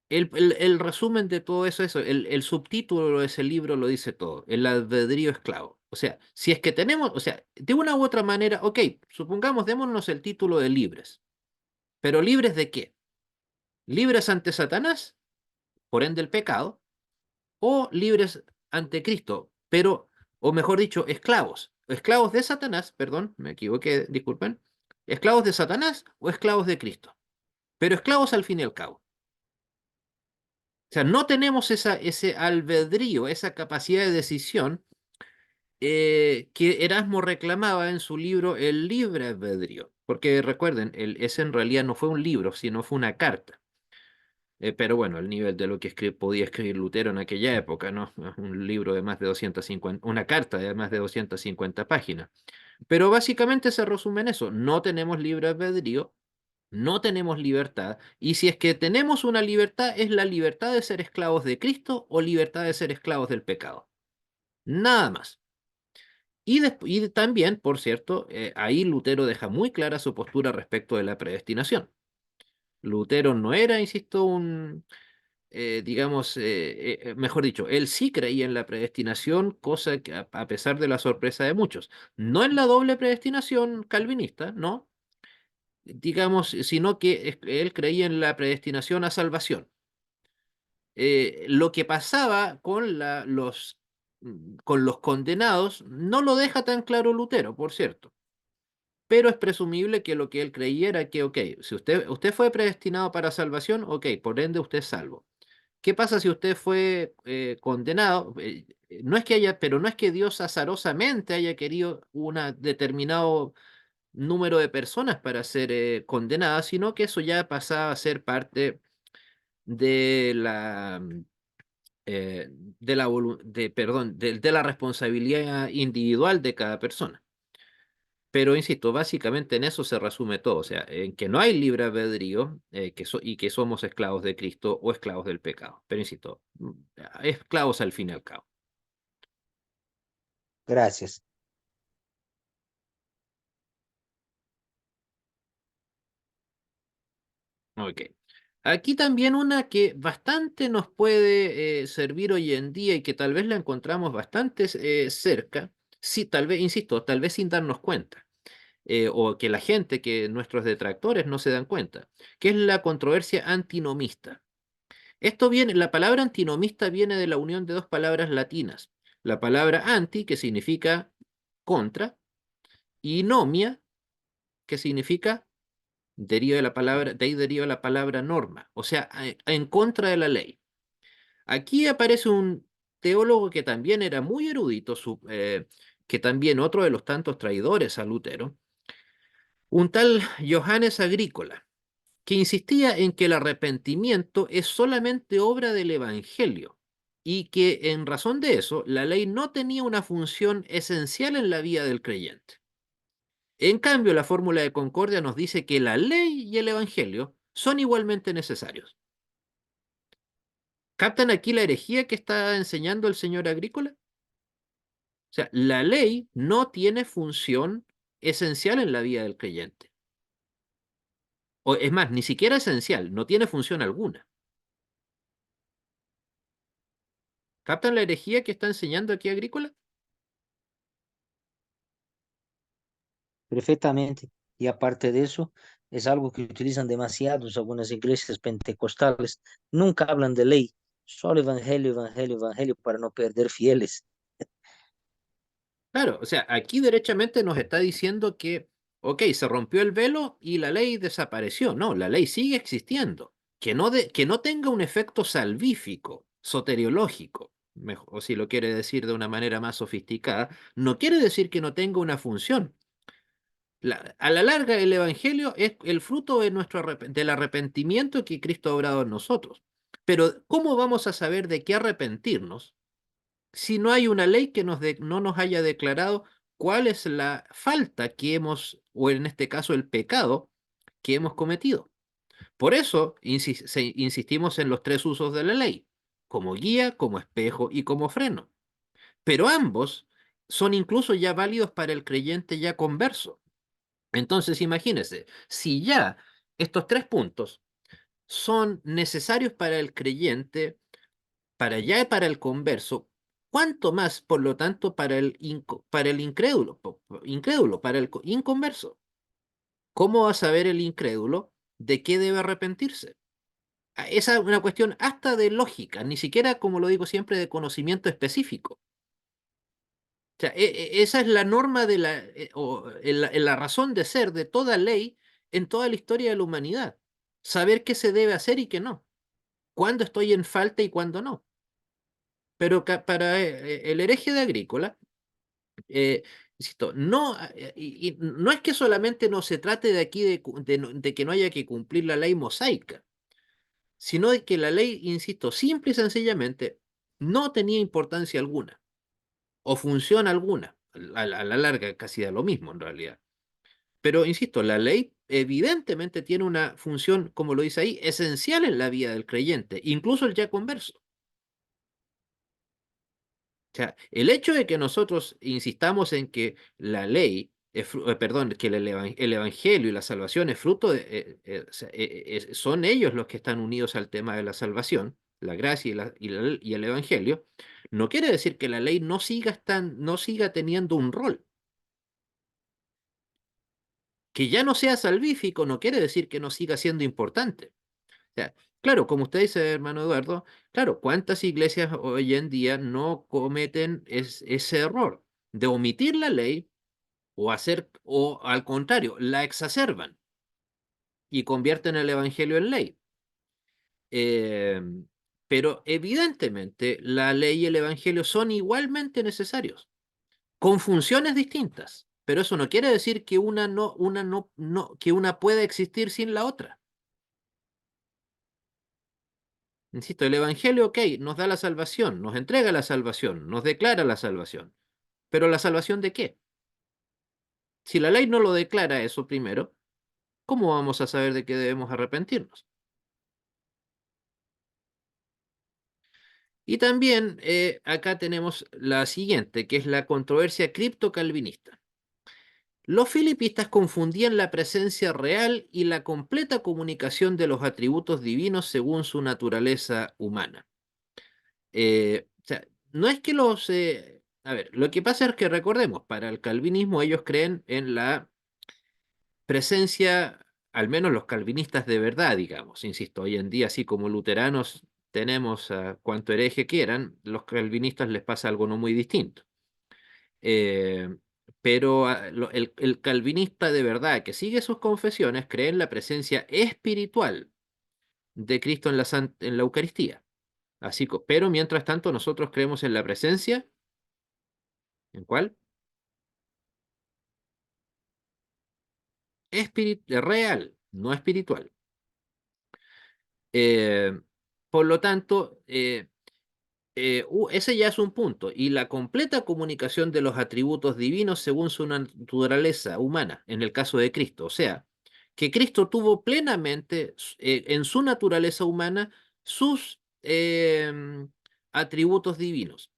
el resumen de todo eso, el subtítulo de ese libro lo dice todo, el albedrío esclavo. O sea, si es que tenemos, o sea, de una u otra manera, ok, supongamos, démonos el título de libres, pero ¿libres de qué? ¿Libres ante Satanás, por ende el pecado, o libres ante Cristo, pero, o mejor dicho, esclavos de Satanás, perdón, me equivoqué, disculpen, esclavos de Satanás o esclavos de Cristo, pero esclavos al fin y al cabo? O sea, no tenemos ese albedrío, esa capacidad de decisión que Erasmo reclamaba en su libro El libre albedrío, porque recuerden, ese en realidad no fue un libro, sino fue una carta. Pero bueno, el nivel de lo que podía escribir Lutero en aquella época, ¿no? Un libro de más de 250, una carta de más de 250 páginas. Pero básicamente se resume en eso, no tenemos libre albedrío, no tenemos libertad, y si es que tenemos una libertad, es la libertad de ser esclavos de Cristo o libertad de ser esclavos del pecado. Nada más. Y también, por cierto, ahí Lutero deja muy clara su postura respecto de la predestinación. Lutero no era, insisto, digamos, mejor dicho, él sí creía en la predestinación, cosa que a pesar de la sorpresa de muchos, no en la doble predestinación calvinista, no, digamos, sino que él creía en la predestinación a salvación. Lo que pasaba con los condenados no lo deja tan claro Lutero, por cierto, pero es presumible que lo que él creía era que, ok, si usted fue predestinado para salvación, ok, por ende usted es salvo. ¿Qué pasa si usted fue condenado? No es que haya, pero no es que Dios azarosamente haya querido un determinado número de personas para ser condenadas, sino que eso ya pasaba a ser parte de de la responsabilidad individual de cada persona. Pero insisto, básicamente en eso se resume todo, o sea, en que no hay libre albedrío y que somos esclavos de Cristo o esclavos del pecado. Pero insisto, esclavos al fin y al cabo. Gracias. Ok. Aquí también una que bastante nos puede servir hoy en día y que tal vez la encontramos bastante cerca, sí, tal vez, insisto, tal vez sin darnos cuenta, o que la gente, que nuestros detractores no se dan cuenta, que es la controversia antinomista. La palabra antinomista viene de la unión de dos palabras latinas. La palabra anti, que significa contra, y nomia, que significa, de ahí deriva la palabra norma, o sea, en contra de la ley. Aquí aparece un teólogo que también era muy erudito, que también otro de los tantos traidores a Lutero, un tal Johannes Agrícola, que insistía en que el arrepentimiento es solamente obra del Evangelio y que en razón de eso la ley no tenía una función esencial en la vida del creyente. En cambio, la fórmula de Concordia nos dice que la ley y el Evangelio son igualmente necesarios. ¿Captan aquí la herejía que está enseñando el señor Agrícola? O sea, la ley no tiene función esencial en la vida del creyente. O es más, ni siquiera esencial, no tiene función alguna. ¿Captan la herejía que está enseñando aquí Agrícola? Perfectamente. Y aparte de eso, es algo que utilizan demasiados algunas iglesias pentecostales. Nunca hablan de ley, solo evangelio, evangelio, evangelio para no perder fieles. Claro, o sea, aquí derechamente nos está diciendo que, ok, se rompió el velo y la ley desapareció. No, la ley sigue existiendo. Que no tenga un efecto salvífico, soteriológico, o si lo quiere decir de una manera más sofisticada, no quiere decir que no tenga una función. A la larga, el Evangelio es el fruto de del arrepentimiento que Cristo ha obrado en nosotros. Pero, ¿cómo vamos a saber de qué arrepentirnos si no hay una ley que no nos haya declarado cuál es la falta que o en este caso el pecado que hemos cometido? Por eso insistimos en los tres usos de la ley, como guía, como espejo y como freno. Pero ambos son incluso ya válidos para el creyente ya converso. Entonces, imagínense, si ya estos tres puntos son necesarios para el creyente, para el converso, ¿Cuánto más, por lo tanto, para el incrédulo, para el inconverso? ¿Cómo va a saber el incrédulo de qué debe arrepentirse? Esa es una cuestión hasta de lógica, ni siquiera, como lo digo siempre, de conocimiento específico. O sea, esa es la norma de la razón de ser de toda ley en toda la historia de la humanidad. Saber qué se debe hacer y qué no. Cuándo estoy en falta y cuándo no. Pero para el hereje de Agrícola, insisto, no, y no es que solamente no se trate de aquí de que no haya que cumplir la ley mosaica, sino de que la ley, insisto, simple y sencillamente no tenía importancia alguna o función alguna. A la larga casi da lo mismo en realidad. Pero, insisto, la ley evidentemente tiene una función, como lo dice ahí, esencial en la vida del creyente, incluso el ya converso. O sea, el hecho de que nosotros insistamos en que la ley, perdón, que el evangelio y la salvación es fruto de, o sea, son ellos los que están unidos al tema de la salvación, la gracia y el evangelio, no quiere decir que la ley no siga teniendo un rol. Que ya no sea salvífico no quiere decir que no siga siendo importante. O sea, claro, como usted dice, hermano Eduardo, claro, ¿cuántas iglesias hoy en día no cometen ese error de omitir la ley o al contrario, la exacerban y convierten el evangelio en ley? Eh, pero evidentemente la ley y el evangelio son igualmente necesarios, con funciones distintas. Pero eso no quiere decir que que una pueda existir sin la otra. Insisto, el Evangelio, ok, nos da la salvación, nos entrega la salvación, nos declara la salvación. Pero ¿la salvación de qué? Si la ley no lo declara eso primero, ¿cómo vamos a saber de qué debemos arrepentirnos? Y también acá tenemos la siguiente, que es la controversia criptocalvinista. Los filipistas confundían la presencia real y la completa comunicación de los atributos divinos según su naturaleza humana. O sea, no es que a ver, lo que pasa es que recordemos, para el calvinismo ellos creen en la presencia, al menos los calvinistas de verdad, digamos. Insisto, hoy en día, así como luteranos tenemos a cuanto hereje quieran, los calvinistas les pasa algo no muy distinto. Eh, pero el calvinista de verdad que sigue sus confesiones cree en la presencia espiritual de Cristo en en la Eucaristía. Pero mientras tanto nosotros creemos en la presencia, ¿en cuál? Real, no espiritual. Eh, por lo tanto, ese ya es un punto. Y la completa comunicación de los atributos divinos según su naturaleza humana, en el caso de Cristo. O sea, que Cristo tuvo plenamente en su naturaleza humana sus atributos divinos.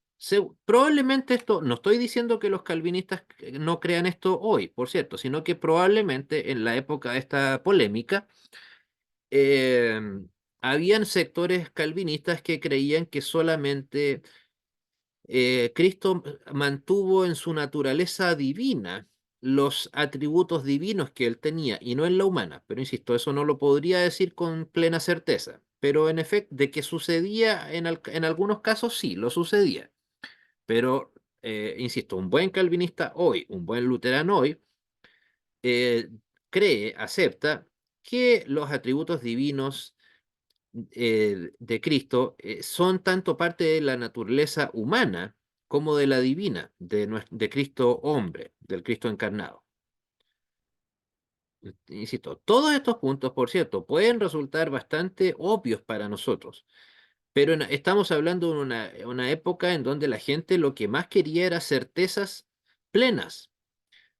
Probablemente esto, no estoy diciendo que los calvinistas no crean esto hoy, por cierto, sino que probablemente en la época de esta polémica, eh, habían sectores calvinistas que creían que solamente Cristo mantuvo en su naturaleza divina los atributos divinos que él tenía y no en la humana. Pero insisto, eso no lo podría decir con plena certeza. Pero en efecto, de que sucedía en algunos casos, sí, lo sucedía. Pero, insisto, un buen calvinista hoy, un buen luterano hoy, eh, acepta que los atributos divinos de Cristo son tanto parte de la naturaleza humana como de la divina, de Cristo hombre, del Cristo encarnado. Insisto, todos estos puntos, por cierto, pueden resultar bastante obvios para nosotros, pero estamos hablando de una época en donde la gente lo que más quería era certezas plenas,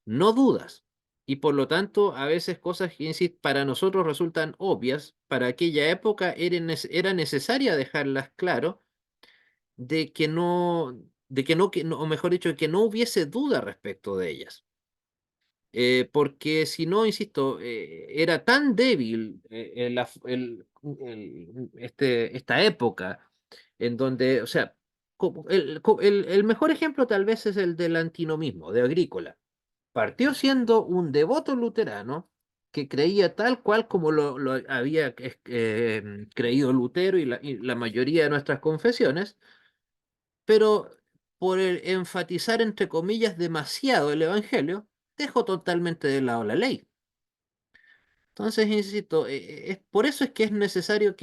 no dudas. Y por lo tanto, a veces cosas que para nosotros resultan obvias, para aquella época era necesaria dejarlas claro o mejor dicho, que no hubiese duda respecto de ellas. Porque si no, insisto, era tan débil esta época en donde, o sea, el mejor ejemplo tal vez es el del antinomismo, de Agrícola. Partió siendo un devoto luterano que creía tal cual como lo había creído Lutero y la mayoría de nuestras confesiones, pero por enfatizar, entre comillas, demasiado el Evangelio, dejó totalmente de lado la ley. Entonces, insisto, por eso es que es necesario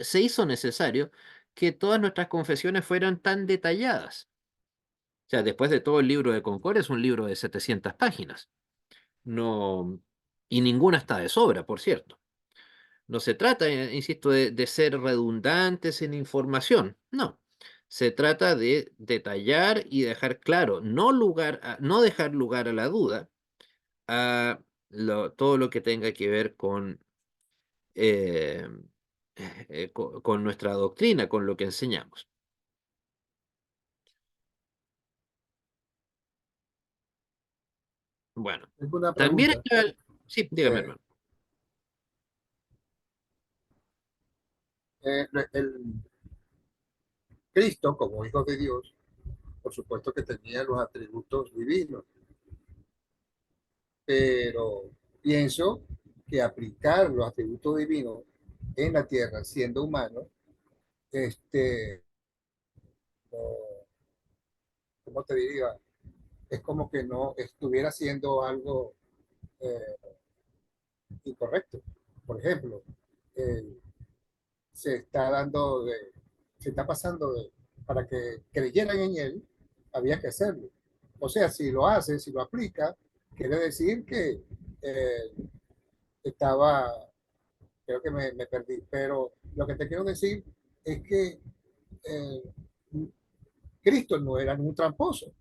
se hizo necesario que todas nuestras confesiones fueran tan detalladas. O sea, después de todo, el libro de Concordia es un libro de 700 páginas. No, y ninguna está de sobra, por cierto. No se trata, insisto, de ser redundantes en información. No. Se trata de detallar y dejar claro, no dejar lugar a la duda a todo lo que tenga que ver eh, con nuestra doctrina, con lo que enseñamos. Bueno, Tengo una también pregunta. está. Sí, dígame, Eh, hermano. el Cristo, como hijo de Dios, por supuesto que tenía los atributos divinos, pero pienso que aplicar los atributos divinos en la tierra, siendo humano, este, no, ¿cómo te diría? Es como que no estuviera haciendo algo eh, incorrecto. Por ejemplo, eh, se está dando se está pasando para que creyeran en él, había que hacerlo. O sea, si lo hace, si lo aplica, quiere decir que eh, estaba, creo que me perdí, pero lo que te quiero decir es que eh, Cristo no era un tramposo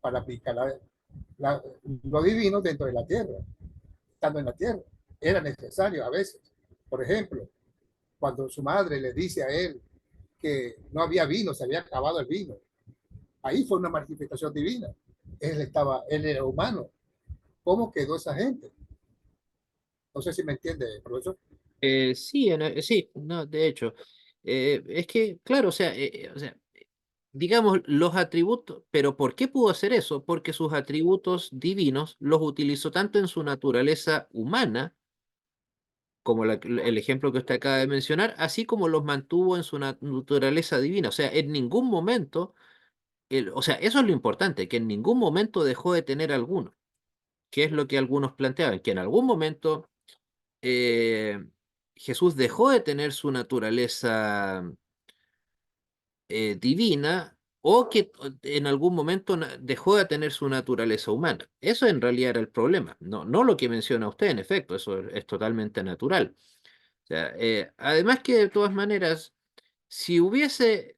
para aplicar lo divino dentro de la tierra, estando en la tierra. Era necesario a veces. Por ejemplo, cuando su madre le dice a él que no había vino, se había acabado el vino, ahí fue una manifestación divina. Él era humano. ¿Cómo quedó esa gente? No sé si me entiende, profesor. Sí, sí, no, de hecho, es que, claro, o sea, digamos, los atributos, pero ¿por qué pudo hacer eso? Porque sus atributos divinos los utilizó tanto en su naturaleza humana, como el ejemplo que usted acaba de mencionar, así como los mantuvo en su naturaleza divina. O sea, en ningún momento, o sea, eso es lo importante, que en ningún momento dejó de tener alguno, que es lo que algunos planteaban, que en algún momento eh, Jesús dejó de tener su naturaleza divina o que en algún momento dejó de tener su naturaleza humana. Eso en realidad era el problema, no lo que menciona usted, en efecto, eso es totalmente natural. O sea, además que de todas maneras, si hubiese,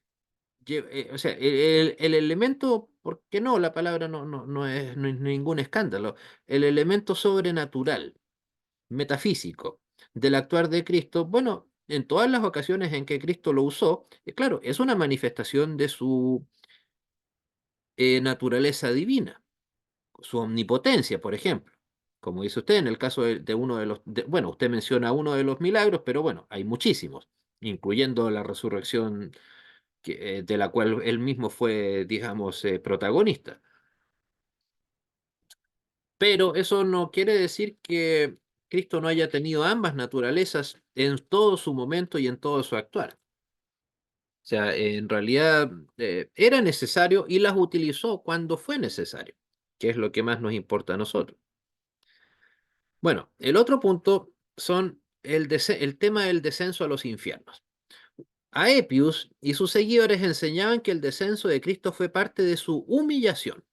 o sea, el elemento, ¿por qué no? La palabra no es ningún escándalo, el elemento sobrenatural metafísico del actuar de Cristo, bueno, en todas las ocasiones en que Cristo lo usó, claro, es una manifestación de su naturaleza divina, su omnipotencia, por ejemplo. Como dice usted, en el caso de uno de bueno, usted menciona uno de los milagros, pero bueno, hay muchísimos, incluyendo la resurrección de la cual él mismo fue, digamos, protagonista. Pero eso no quiere decir que Cristo no haya tenido ambas naturalezas en todo su momento y en todo su actuar. O sea, en realidad era necesario y las utilizó cuando fue necesario, que es lo que más nos importa a nosotros. Bueno, el otro punto son el tema del descenso a los infiernos. Aepius y sus seguidores enseñaban que el descenso de Cristo fue parte de su humillación,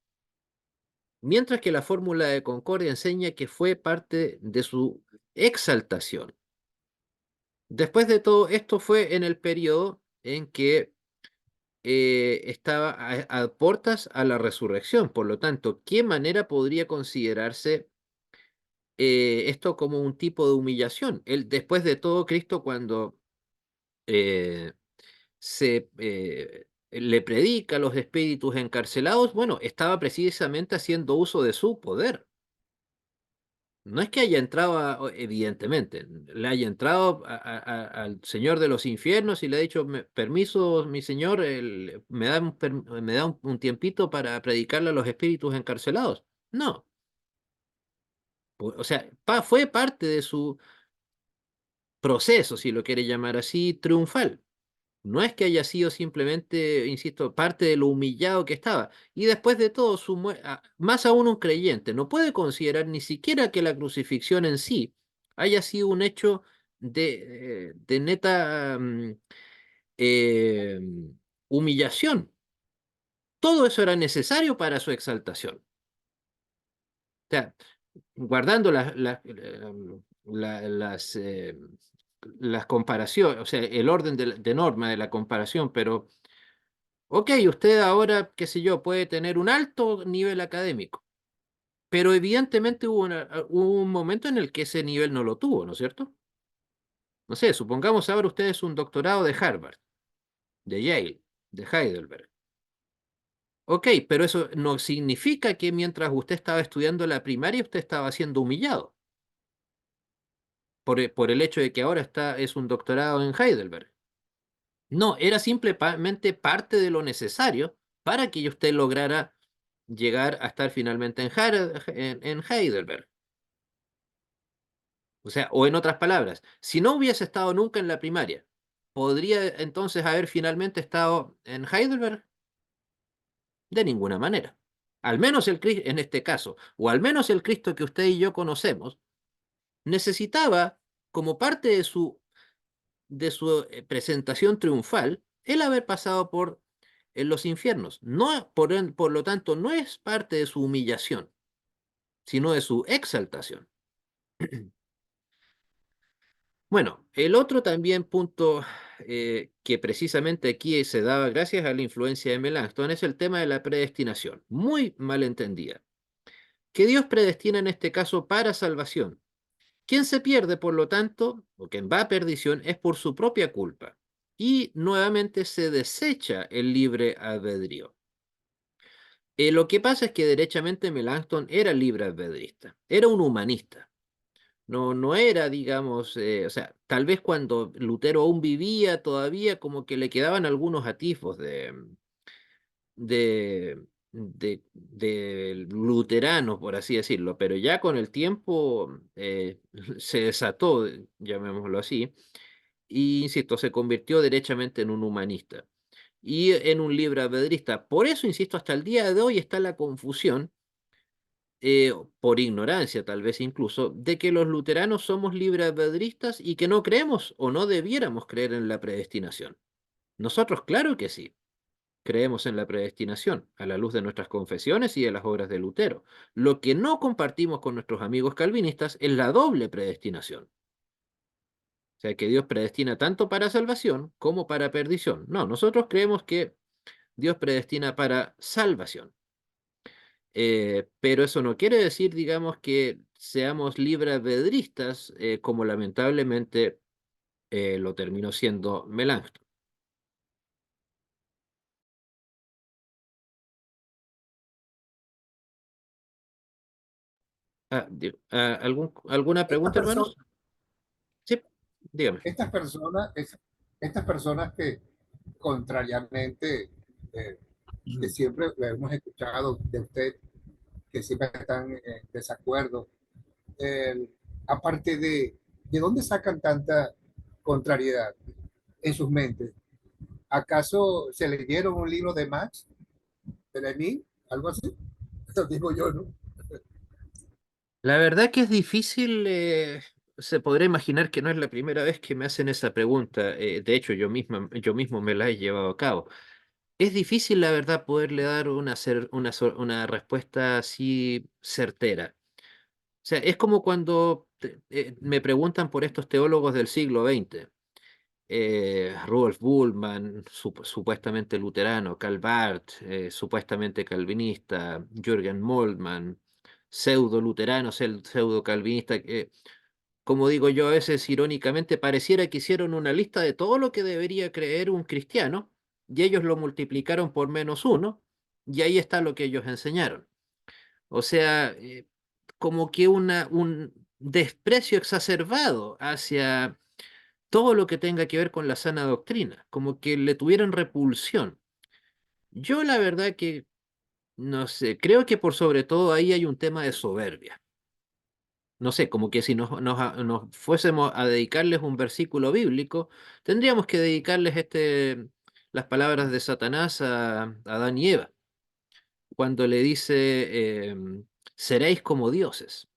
mientras que la fórmula de Concordia enseña que fue parte de su exaltación. Después de todo, esto fue en el periodo en que estaba a puertas a la resurrección. Por lo tanto, ¿qué manera podría considerarse esto como un tipo de humillación? Después de todo, Cristo cuando eh, le predica a los espíritus encarcelados, bueno, estaba precisamente haciendo uso de su poder. No es que haya entrado, evidentemente, le haya entrado al Señor de los infiernos y le ha dicho, permiso, mi Señor, me da, me da un tiempito para predicarle a los espíritus encarcelados. No, o sea, fue parte de su proceso, si lo quiere llamar así, triunfal. No es que haya sido simplemente, insisto, parte de lo humillado que estaba. Y después de todo, más aún un creyente no puede considerar ni siquiera que la crucifixión en sí haya sido un hecho de neta eh, humillación. Todo eso era necesario para su exaltación. O sea, guardando las comparaciones, o sea, el orden de norma de la comparación, pero ok, usted ahora, qué sé yo, puede tener un alto nivel académico, pero evidentemente hubo un momento en el que ese nivel no lo tuvo, ¿no es cierto? No sé, supongamos ahora usted es un doctorado de Harvard, de Yale, de Heidelberg. Ok, pero eso no significa que mientras usted estaba estudiando la primaria usted estaba siendo humillado por el hecho de que ahora es un doctorado en Heidelberg. No, era simplemente parte de lo necesario para que usted lograra llegar a estar finalmente en Heidelberg. O sea, o en otras palabras, si no hubiese estado nunca en la primaria, ¿podría entonces haber finalmente estado en Heidelberg? De ninguna manera. Al menos en este caso, o al menos el Cristo que usted y yo conocemos, necesitaba, como parte de su presentación triunfal, el haber pasado por en los infiernos. No, por lo tanto, no es parte de su humillación, sino de su exaltación. Bueno, el otro también punto que precisamente aquí se daba gracias a la influencia de Melanchthon es el tema de la predestinación, muy mal entendida. Que Dios predestina en este caso para salvación. Quien se pierde, por lo tanto, o quien va a perdición, es por su propia culpa. Y nuevamente se desecha el libre albedrío. Lo que pasa es que derechamente Melanchthon era libre albedrista, era un humanista. No, no era, digamos, o sea, tal vez cuando Lutero aún vivía todavía como que le quedaban algunos atisbos de, de luteranos, por así decirlo, pero ya con el tiempo se desató, llamémoslo así, y insisto, se convirtió derechamente en un humanista y en un libre albedrista. Por eso, insisto, hasta el día de hoy está la confusión por ignorancia tal vez incluso, de que los luteranos somos libre albedristas y que no creemos o no debiéramos creer en la predestinación. Nosotros, claro que sí, creemos en la predestinación, a la luz de nuestras confesiones y de las obras de Lutero. Lo que no compartimos con nuestros amigos calvinistas es la doble predestinación. O sea, que Dios predestina tanto para salvación como para perdición. No, nosotros creemos que Dios predestina para salvación. Pero eso no quiere decir, digamos, que seamos libre-albedristas, como lamentablemente lo terminó siendo Melanchthon. ¿Alguna Estas pregunta, personas, hermanos? Sí, dígame. estas personas, estas personas que contrariamente, eh, que siempre lo hemos escuchado de usted, que siempre están en desacuerdo, eh, aparte de dónde sacan tanta contrariedad en sus mentes. ¿Acaso se leyeron un libro de Max, de Lenin, algo así? Eso digo yo, ¿no? La verdad que es difícil, se podrá imaginar que no es la primera vez que me hacen esa pregunta. De hecho, yo mismo me la he llevado a cabo. Es difícil, la verdad, poderle dar una respuesta así certera. O sea, es como cuando me preguntan por estos teólogos del siglo XX. Rudolf Bultmann, supuestamente luterano, Karl Barth, supuestamente calvinista, Jürgen Moltmann, pseudo luterano, pseudo calvinista. Como digo yo, a veces irónicamente pareciera que hicieron una lista de todo lo que debería creer un cristiano y ellos lo multiplicaron por -1 y ahí está lo que ellos enseñaron. O sea, como que un desprecio exacerbado hacia todo lo que tenga que ver con la sana doctrina, como que le tuvieran repulsión. Yo la verdad que, no sé, creo que por sobre todo ahí hay un tema de soberbia. No sé, como que si nos fuésemos a dedicarles un versículo bíblico, tendríamos que dedicarles las palabras de Satanás a Adán y Eva, cuando le dice, seréis como dioses.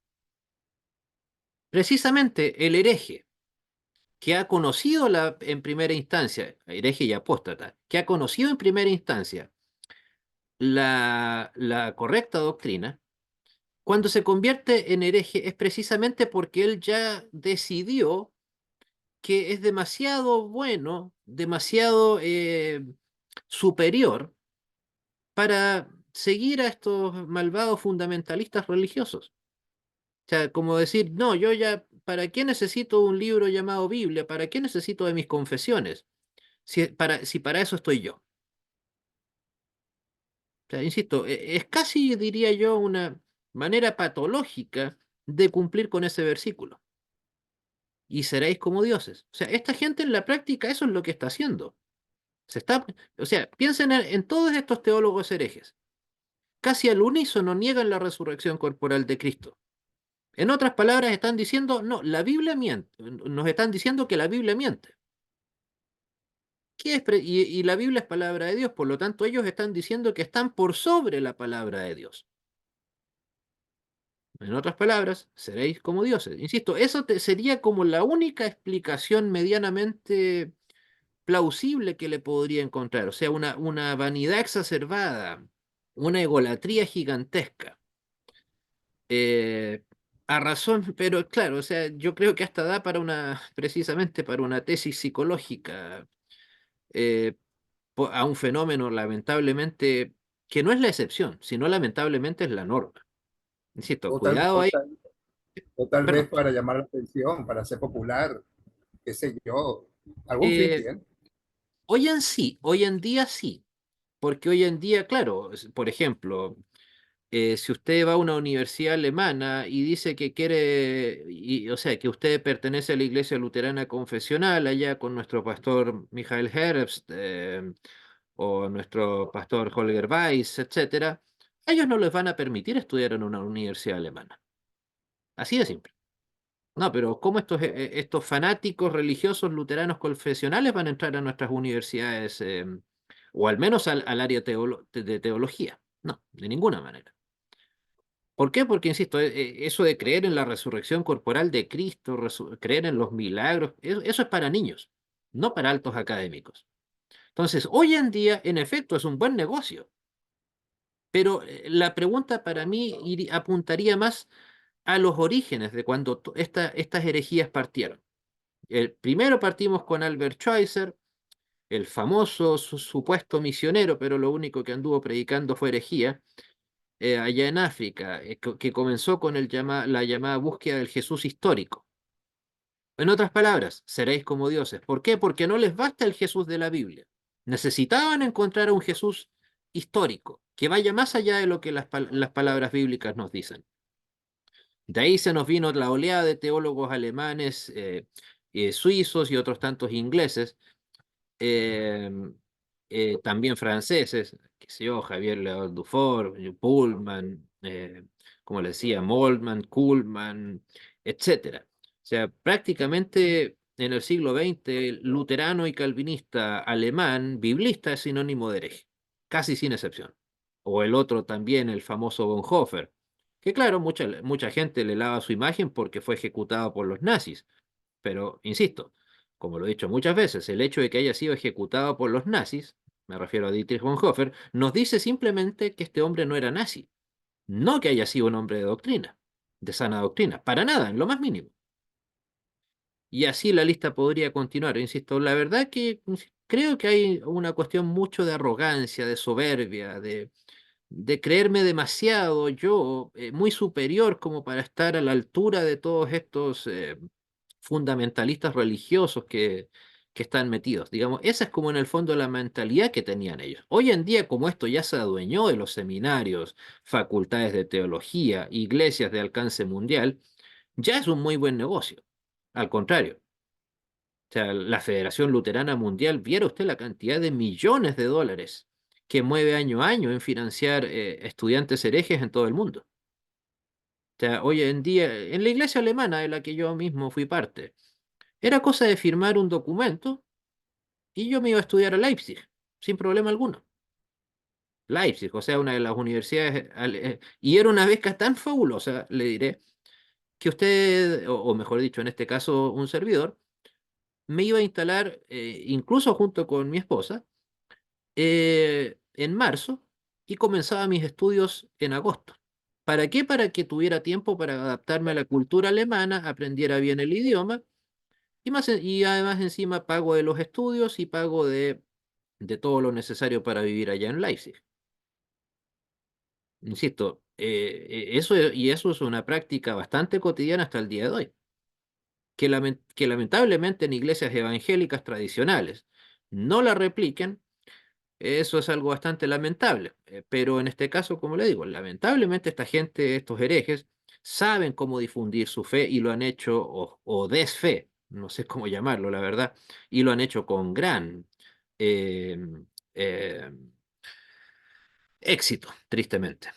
Precisamente el hereje, que ha conocido en primera instancia, hereje y apóstata, que ha conocido en primera instancia la correcta doctrina, cuando se convierte en hereje es precisamente porque él ya decidió que es demasiado bueno, demasiado superior para seguir a estos malvados fundamentalistas religiosos. O sea, como decir, no, yo ya, ¿para qué necesito un libro llamado Biblia? ¿Para qué necesito de mis confesiones? Si para eso estoy yo. O sea, insisto, es casi, diría yo, una manera patológica de cumplir con ese versículo. Y seréis como dioses. O sea, esta gente en la práctica eso es lo que está haciendo. O sea, piensen en todos estos teólogos herejes. Casi al unísono niegan la resurrección corporal de Cristo. En otras palabras, están diciendo, no, la Biblia miente. Nos están diciendo que la Biblia miente. Y la Biblia es palabra de Dios, por lo tanto, ellos están diciendo que están por sobre la palabra de Dios. En otras palabras, seréis como dioses. Insisto, eso sería como la única explicación medianamente plausible que le podría encontrar. O sea, una vanidad exacerbada, una egolatría gigantesca. Eh, a razón, pero claro, o sea, yo creo que hasta da para precisamente para una tesis psicológica, eh, a un fenómeno lamentablemente que no es la excepción, sino lamentablemente es la norma. Insisto, O tal, cuidado o ahí, tal- o tal vez perdón. para llamar la atención, para ser popular, qué sé yo, algún fin Eh, tiene. hoy en día sí, porque hoy en día, claro, por ejemplo, si usted va a una universidad alemana y dice que quiere, o sea, que usted pertenece a la Iglesia Luterana Confesional, allá con nuestro pastor Michael Herbst, o nuestro pastor Holger Weiss, etcétera, ellos no les van a permitir estudiar en una universidad alemana. Así de simple. No, pero ¿cómo estos fanáticos religiosos luteranos confesionales van a entrar a nuestras universidades, o al menos al área de teología? No, de ninguna manera. ¿Por qué? Porque, insisto, eso de creer en la resurrección corporal de Cristo, creer en los milagros, eso es para niños, no para altos académicos. Entonces, hoy en día, en efecto, es un buen negocio, pero la pregunta para mí apuntaría más a los orígenes de cuando estas herejías partieron. Primero partimos con Albert Schweitzer, el famoso supuesto misionero, pero lo único que anduvo predicando fue herejía, allá en África, que comenzó con la llamada búsqueda del Jesús histórico. En otras palabras, seréis como dioses. ¿Por qué? Porque no les basta el Jesús de la Biblia. Necesitaban encontrar a un Jesús histórico, que vaya más allá de lo que las palabras bíblicas nos dicen. De ahí se nos vino la oleada de teólogos alemanes, suizos y otros tantos ingleses, eh, también franceses, qué sé yo, Javier León Dufour, Pullman, como le decía, Moltmann, Kuhlmann, etcétera. O sea, prácticamente en el siglo XX, luterano y calvinista alemán, biblista es sinónimo de hereje, casi sin excepción. O el otro también, el famoso Bonhoeffer, que claro, mucha gente le lava su imagen porque fue ejecutado por los nazis, pero insisto, como lo he dicho muchas veces, el hecho de que haya sido ejecutado por los nazis, me refiero a Dietrich Bonhoeffer, nos dice simplemente que este hombre no era nazi, no que haya sido un hombre de doctrina, de sana doctrina, para nada, en lo más mínimo. Y así la lista podría continuar. Insisto, la verdad que creo que hay una cuestión mucho de arrogancia, de soberbia, de creerme demasiado yo, muy superior como para estar a la altura de todos estos fundamentalistas religiosos que que están metidos. Digamos, esa es como en el fondo la mentalidad que tenían ellos. Hoy en día, como esto ya se adueñó de los seminarios, facultades de teología, iglesias de alcance mundial, ya es un muy buen negocio. Al contrario. O sea, la Federación Luterana Mundial, ¿viera usted la cantidad de millones de dólares que mueve año a año en financiar estudiantes herejes en todo el mundo? O sea, hoy en día, en la iglesia alemana de la que yo mismo fui parte, era cosa de firmar un documento y yo me iba a estudiar a Leipzig, sin problema alguno. Leipzig, o sea, una de las universidades, y era una beca tan fabulosa, le diré, que usted, o mejor dicho, en este caso, un servidor, me iba a instalar, incluso junto con mi esposa, en marzo y comenzaba mis estudios en agosto. ¿Para qué? Para que tuviera tiempo para adaptarme a la cultura alemana, aprendiera bien el idioma y, y además encima pago de los estudios y pago de todo lo necesario para vivir allá en Leipzig. Insisto, eso es una práctica bastante cotidiana hasta el día de hoy, que lamentablemente en iglesias evangélicas tradicionales no la repliquen. Eso es algo bastante lamentable, pero en este caso, como le digo, lamentablemente esta gente, estos herejes, saben cómo difundir su fe y lo han hecho, o desfe, no sé cómo llamarlo, la verdad, y lo han hecho con gran eh, eh, éxito, tristemente.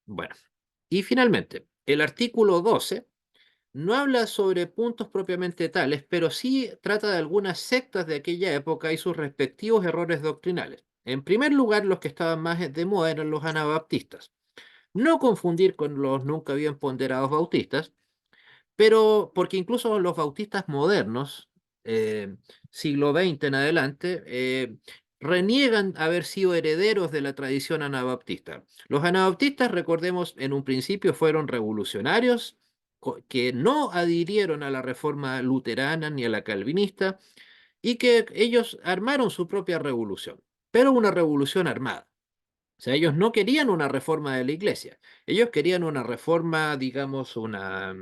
Bueno, y finalmente, el artículo 12 no habla sobre puntos propiamente tales, pero sí trata de algunas sectas de aquella época y sus respectivos errores doctrinales. En primer lugar, los que estaban más de moda eran los anabaptistas. No confundir con los nunca bien ponderados bautistas, pero porque incluso los bautistas modernos, eh, siglo XX en adelante, reniegan haber sido herederos de la tradición anabaptista. Los anabaptistas, recordemos, en un principio fueron revolucionarios que no adhirieron a la reforma luterana ni a la calvinista y que ellos armaron su propia revolución, pero una revolución armada. O sea, ellos no querían una reforma de la iglesia, ellos querían una reforma, digamos, una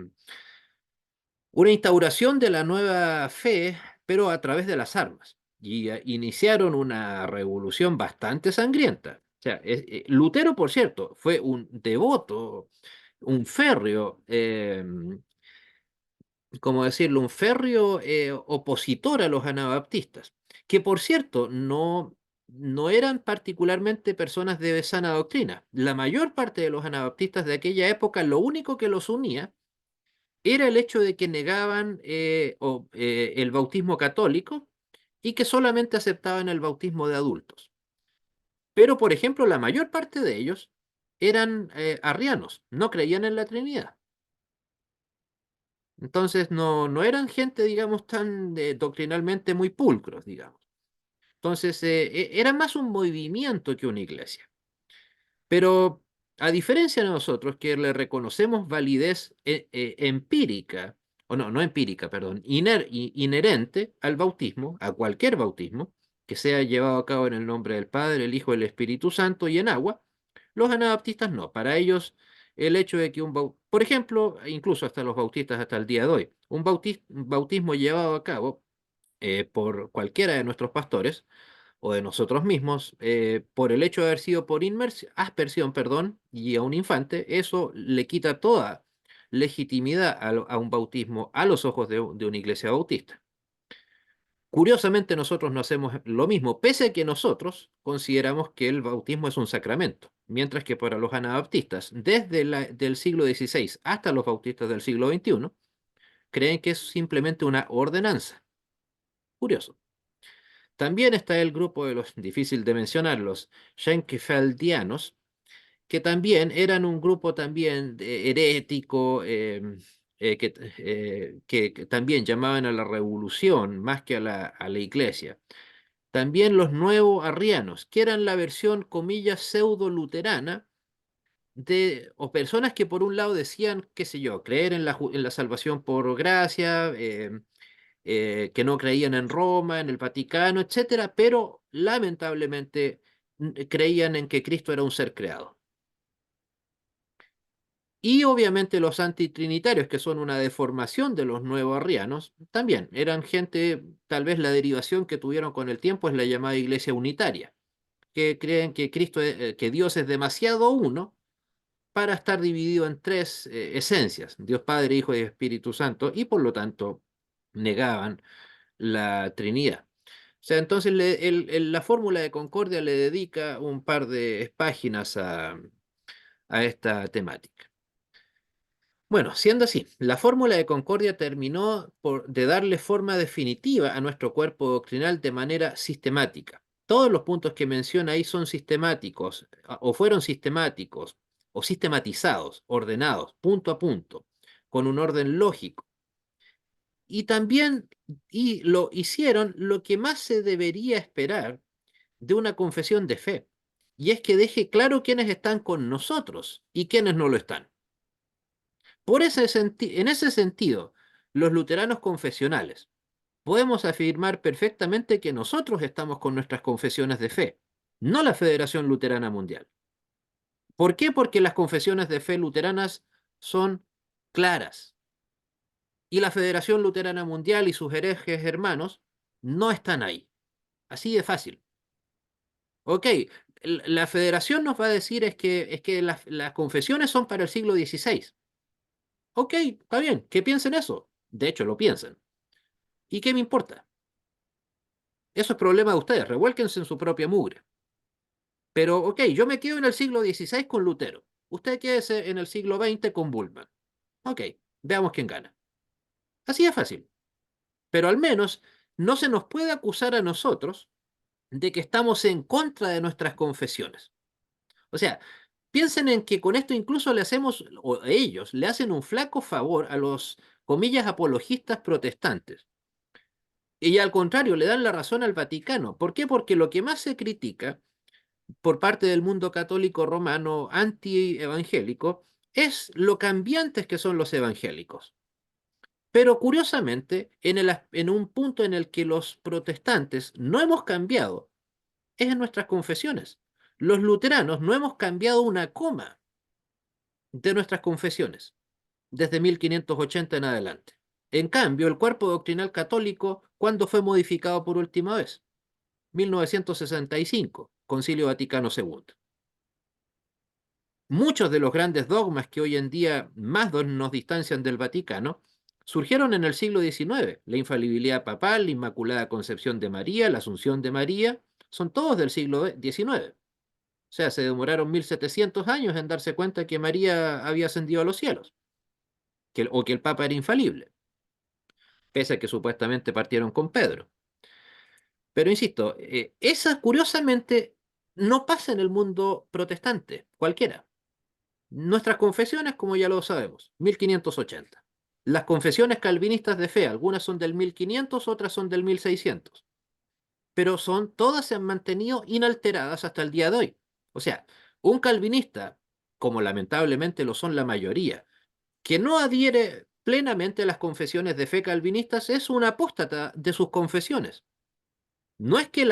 instauración de la nueva fe, pero a través de las armas. Y iniciaron una revolución bastante sangrienta. O sea, Lutero, por cierto, fue un devoto, un férreo, ¿cómo decirlo? Un férreo opositor a los anabaptistas, que por cierto no eran particularmente personas de sana doctrina. La mayor parte de los anabaptistas de aquella época, lo único que los unía era el hecho de que negaban el bautismo católico y que solamente aceptaban el bautismo de adultos. Pero, por ejemplo, la mayor parte de ellos eran arrianos, no creían en la Trinidad. Entonces, no eran gente, digamos, tan doctrinalmente muy pulcros, digamos. Entonces, era más un movimiento que una iglesia. Pero a diferencia de nosotros, que le reconocemos validez empírica, o no empírica, perdón, inherente al bautismo, a cualquier bautismo, que sea llevado a cabo en el nombre del Padre, el Hijo y el Espíritu Santo y en agua, los anabaptistas no. Para ellos, el hecho de que por ejemplo, incluso hasta los bautistas hasta el día de hoy, un bautismo llevado a cabo por cualquiera de nuestros pastores, o de nosotros mismos, por el hecho de haber sido por aspersión, perdón, y a un infante, eso le quita toda legitimidad a un bautismo a los ojos de una iglesia bautista. Curiosamente, nosotros no hacemos lo mismo, pese a que nosotros consideramos que el bautismo es un sacramento, mientras que para los anabaptistas, desde del siglo XVI hasta los bautistas del siglo XXI, creen que es simplemente una ordenanza. Curioso. También está el grupo de los, difícil de mencionar, los Schenkefeldianos, que también eran un grupo también herético, que también llamaban a la revolución más que a la iglesia. También los nuevos arrianos, que eran la versión, comillas, pseudo-luterana o personas que por un lado decían, qué sé yo, creer en la salvación por gracia, que no creían en Roma, en el Vaticano, etcétera, pero lamentablemente creían en que Cristo era un ser creado. Y obviamente los antitrinitarios, que son una deformación de los nuevo-arrianos, también eran gente, tal vez la derivación que tuvieron con el tiempo es la llamada iglesia unitaria, que creen que que Dios es demasiado uno para estar dividido en tres esencias, Dios Padre, Hijo y Espíritu Santo, y por lo tanto negaban la Trinidad. O sea, entonces la fórmula de Concordia le dedica un par de páginas a esta temática. Bueno, siendo así, la fórmula de Concordia terminó de darle forma definitiva a nuestro cuerpo doctrinal de manera sistemática. Todos los puntos que menciona ahí son sistemáticos, o fueron sistemáticos, o sistematizados, ordenados, punto a punto, con un orden lógico. Y también lo hicieron lo que más se debería esperar de una confesión de fe, y es que deje claro quiénes están con nosotros y quiénes no lo están. En ese sentido, los luteranos confesionales podemos afirmar perfectamente que nosotros estamos con nuestras confesiones de fe, no la Federación Luterana Mundial. ¿Por qué? Porque las confesiones de fe luteranas son claras y la Federación Luterana Mundial y sus herejes hermanos no están ahí. Así de fácil. Ok, la Federación nos va a decir es que las confesiones son para el siglo XVI. Ok, está bien, que piensen eso. De hecho, lo piensan. ¿Y qué me importa? Eso es problema de ustedes, revuélquense en su propia mugre. Pero, ok, yo me quedo en el siglo XVI con Lutero. Usted quédese en el siglo XX con Bultmann. Ok, veamos quién gana. Así es fácil. Pero al menos no se nos puede acusar a nosotros de que estamos en contra de nuestras confesiones. O sea, piensen en que con esto incluso le hacemos, o ellos le hacen un flaco favor a los, comillas, apologistas protestantes. Y al contrario, le dan la razón al Vaticano. ¿Por qué? Porque lo que más se critica por parte del mundo católico romano anti-evangélico es lo cambiantes que son los evangélicos. Pero curiosamente, en un punto en el que los protestantes no hemos cambiado, es en nuestras confesiones. Los luteranos no hemos cambiado una coma de nuestras confesiones desde 1580 en adelante. En cambio, el cuerpo doctrinal católico, ¿cuándo fue modificado por última vez? 1965, Concilio Vaticano II. Muchos de los grandes dogmas que hoy en día más nos distancian del Vaticano surgieron en el siglo XIX. La infalibilidad papal, la Inmaculada Concepción de María, la Asunción de María, son todos del siglo XIX. O sea, se demoraron 1700 años en darse cuenta que María había ascendido a los cielos, o que el Papa era infalible, pese a que supuestamente partieron con Pedro. Pero insisto, esa curiosamente no pasa en el mundo protestante, cualquiera. Nuestras confesiones, como ya lo sabemos, 1580. Las confesiones calvinistas de fe, algunas son del 1500, otras son del 1600. Pero todas se han mantenido inalteradas hasta el día de hoy. O sea, un calvinista, como lamentablemente lo son la mayoría, que no adhiere plenamente a las confesiones de fe calvinistas, es un apóstata de sus confesiones. No es que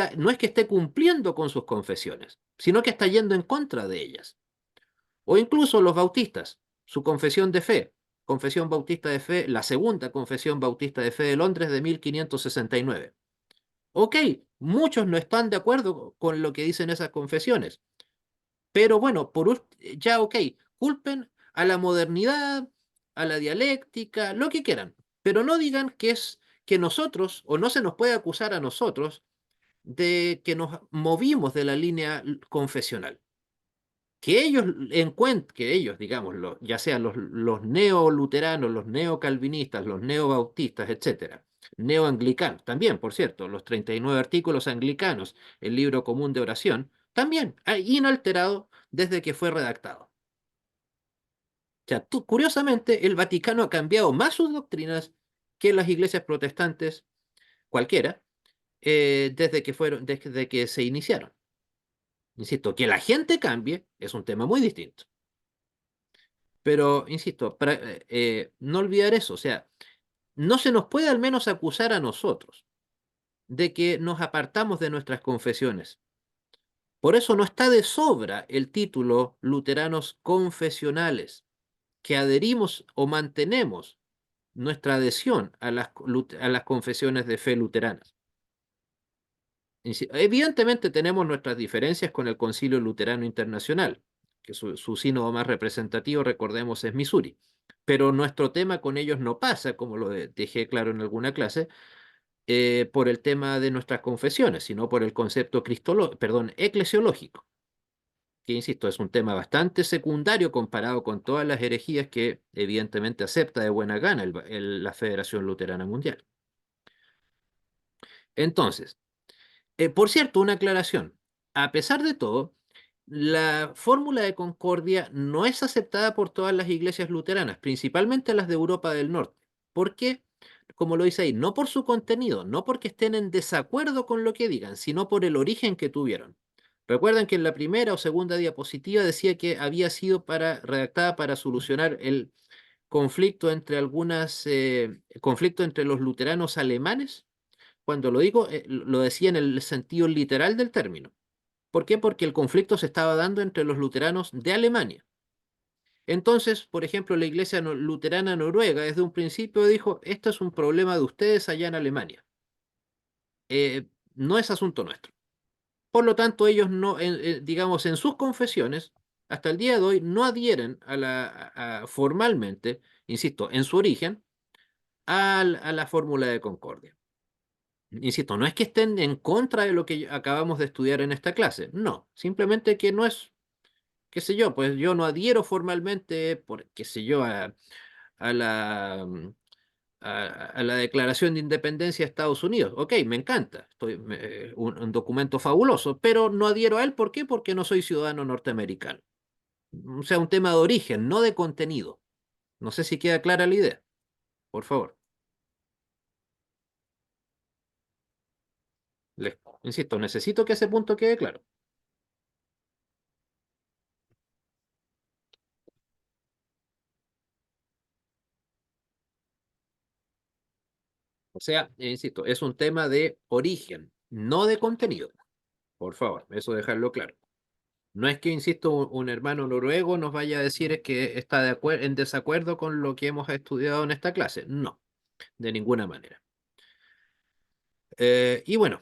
esté cumpliendo con sus confesiones, sino que está yendo en contra de ellas. O incluso los bautistas, su confesión de fe, Confesión Bautista de Fe, la segunda Confesión Bautista de Fe de Londres de 1569. Ok, muchos no están de acuerdo con lo que dicen esas confesiones, pero bueno, ya ok, culpen a la modernidad, a la dialéctica, lo que quieran, pero no digan que es que nosotros, o no se nos puede acusar a nosotros, de que nos movimos de la línea confesional. Que ellos, digamos, ya sean los neoluteranos, los neocalvinistas, los neobautistas, etcétera, neoanglicanos, también, por cierto, los 39 artículos anglicanos, el libro común de oración, también inalterado desde que fue redactado. O sea, curiosamente, el Vaticano ha cambiado más sus doctrinas que las iglesias protestantes, cualquiera, desde que se iniciaron. Insisto, que la gente cambie es un tema muy distinto. Pero, insisto, no olvidar eso, o sea, no se nos puede al menos acusar a nosotros de que nos apartamos de nuestras confesiones. Por eso no está de sobra el título Luteranos Confesionales, que adherimos o mantenemos nuestra adhesión a las confesiones de fe luteranas. Evidentemente tenemos nuestras diferencias con el Concilio Luterano Internacional, que su sínodo más representativo, recordemos, es Missouri. Pero nuestro tema con ellos no pasa, como lo dejé claro en alguna clase, por el tema de nuestras confesiones, sino por el concepto eclesiológico, que, insisto, es un tema bastante secundario comparado con todas las herejías que evidentemente acepta de buena gana la Federación Luterana Mundial. Entonces, por cierto, una aclaración. A pesar de todo, la fórmula de concordia no es aceptada por todas las iglesias luteranas, principalmente las de Europa del Norte. ¿Por qué? Como lo dice ahí, no por su contenido, no porque estén en desacuerdo con lo que digan, sino por el origen que tuvieron. Recuerdan que en la primera o segunda diapositiva decía que había sido redactada para solucionar el conflicto entre conflicto entre los luteranos alemanes. Cuando lo digo, lo decía en el sentido literal del término. ¿Por qué? Porque el conflicto se estaba dando entre los luteranos de Alemania. Entonces, por ejemplo, la iglesia luterana noruega desde un principio dijo, esto es un problema de ustedes allá en Alemania. No es asunto nuestro. Por lo tanto, ellos no, digamos, en sus confesiones, hasta el día de hoy, no adhieren formalmente, insisto, en su origen, a la fórmula de concordia. Insisto, no es que estén en contra de lo que acabamos de estudiar en esta clase, no, simplemente que no es, qué sé yo, pues yo no adhiero formalmente, qué sé yo, a la Declaración de Independencia de Estados Unidos. Ok, me encanta, un documento fabuloso, pero no adhiero a él, ¿por qué? Porque no soy ciudadano norteamericano. O sea, un tema de origen, no de contenido. No sé si queda clara la idea, por favor. Insisto, necesito que ese punto quede claro. O sea, insisto, es un tema de origen, no de contenido. Por favor, eso dejarlo claro. No es que, insisto, un hermano noruego nos vaya a decir es que está en desacuerdo con lo que hemos estudiado en esta clase. No, de ninguna manera. Y bueno,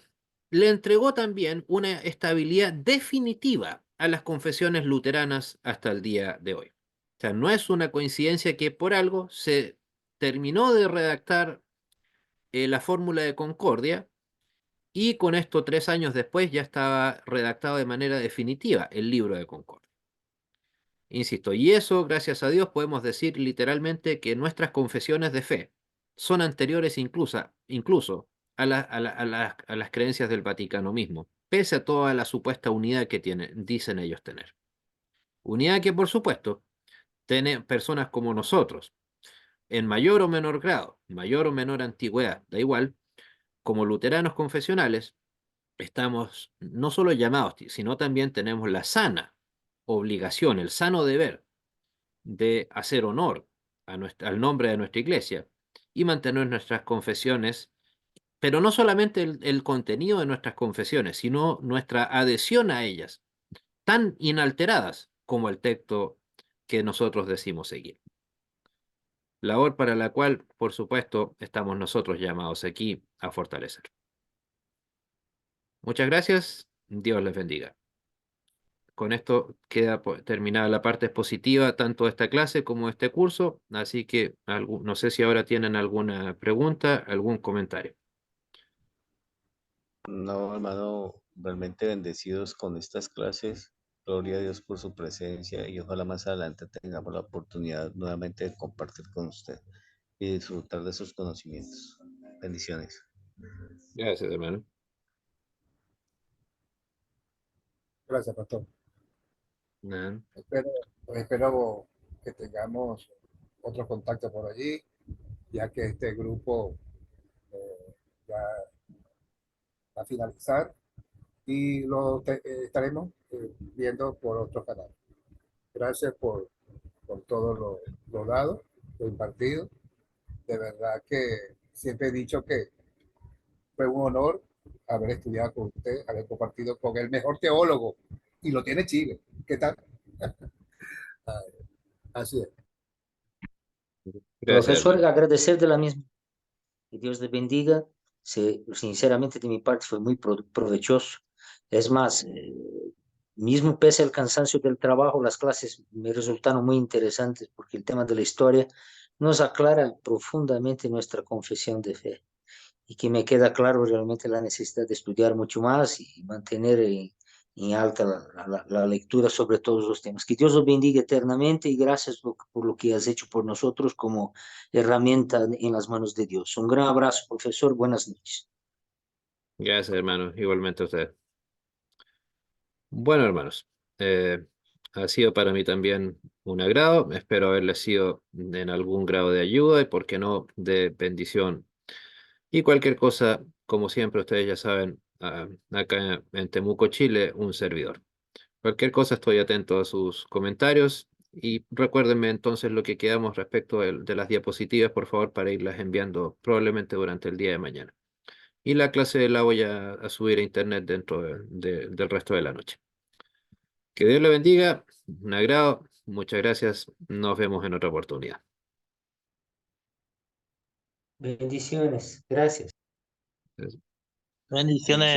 le entregó también una estabilidad definitiva a las confesiones luteranas hasta el día de hoy. O sea, no es una coincidencia que por algo se terminó de redactar la fórmula de concordia y con esto 3 años después ya estaba redactado de manera definitiva el libro de concordia. Insisto, y eso, gracias a Dios, podemos decir literalmente que nuestras confesiones de fe son anteriores incluso a las creencias del Vaticano mismo, pese a toda la supuesta unidad que dicen ellos tener. Unidad que, por supuesto, tienen personas como nosotros, en mayor o menor grado, mayor o menor antigüedad, da igual, como luteranos confesionales, estamos no solo llamados, sino también tenemos la sana obligación, el sano deber de hacer honor al nombre de nuestra iglesia y mantener nuestras confesiones, pero no solamente el contenido de nuestras confesiones, sino nuestra adhesión a ellas, tan inalteradas como el texto que nosotros decimos seguir. Labor para la cual, por supuesto, estamos nosotros llamados aquí a fortalecer. Muchas gracias, Dios les bendiga. Con esto queda terminada la parte expositiva tanto de esta clase como de este curso, así que no sé si ahora tienen alguna pregunta, algún comentario. No, hermano, realmente bendecidos con estas clases. Gloria a Dios por su presencia y ojalá más adelante tengamos la oportunidad nuevamente de compartir con usted y disfrutar de sus conocimientos. Bendiciones. Gracias, hermano. Gracias, pastor. Nada. Espero que tengamos otro contacto por allí, ya que este grupo ya va a finalizar y estaremos viendo por otro canal. Gracias por todo lo dado, lo impartido. De verdad que siempre he dicho que fue un honor haber estudiado con usted, haber compartido con el mejor teólogo, y lo tiene Chile. ¿Qué tal? Así es. Gracias, Profesor, hermano. agradecer de la misma. Que Dios le bendiga. Sinceramente, de mi parte fue muy provechoso. Es más, mismo pese al cansancio del trabajo, las clases me resultaron muy interesantes porque el tema de la historia nos aclara profundamente nuestra confesión de fe y que me queda claro realmente la necesidad de estudiar mucho más y mantener en alta la lectura sobre todos los temas. Que Dios los bendiga eternamente y gracias por lo que has hecho por nosotros como herramienta en las manos de Dios. Un gran abrazo, profesor. Buenas noches. Gracias, hermano. Igualmente a usted. Bueno, hermanos, ha sido para mí también un agrado. Espero haberle sido en algún grado de ayuda y, por qué no, de bendición. Y cualquier cosa, como siempre, ustedes ya saben, acá en Temuco, Chile, un servidor. Cualquier cosa, estoy atento a sus comentarios y recuérdenme entonces lo que quedamos respecto de las diapositivas, por favor, para irlas enviando probablemente durante el día de mañana. Y la clase la voy a subir a internet dentro del resto de la noche. Que Dios le bendiga, un agrado, muchas gracias, nos vemos en otra oportunidad. Bendiciones. Gracias. Bendiciones.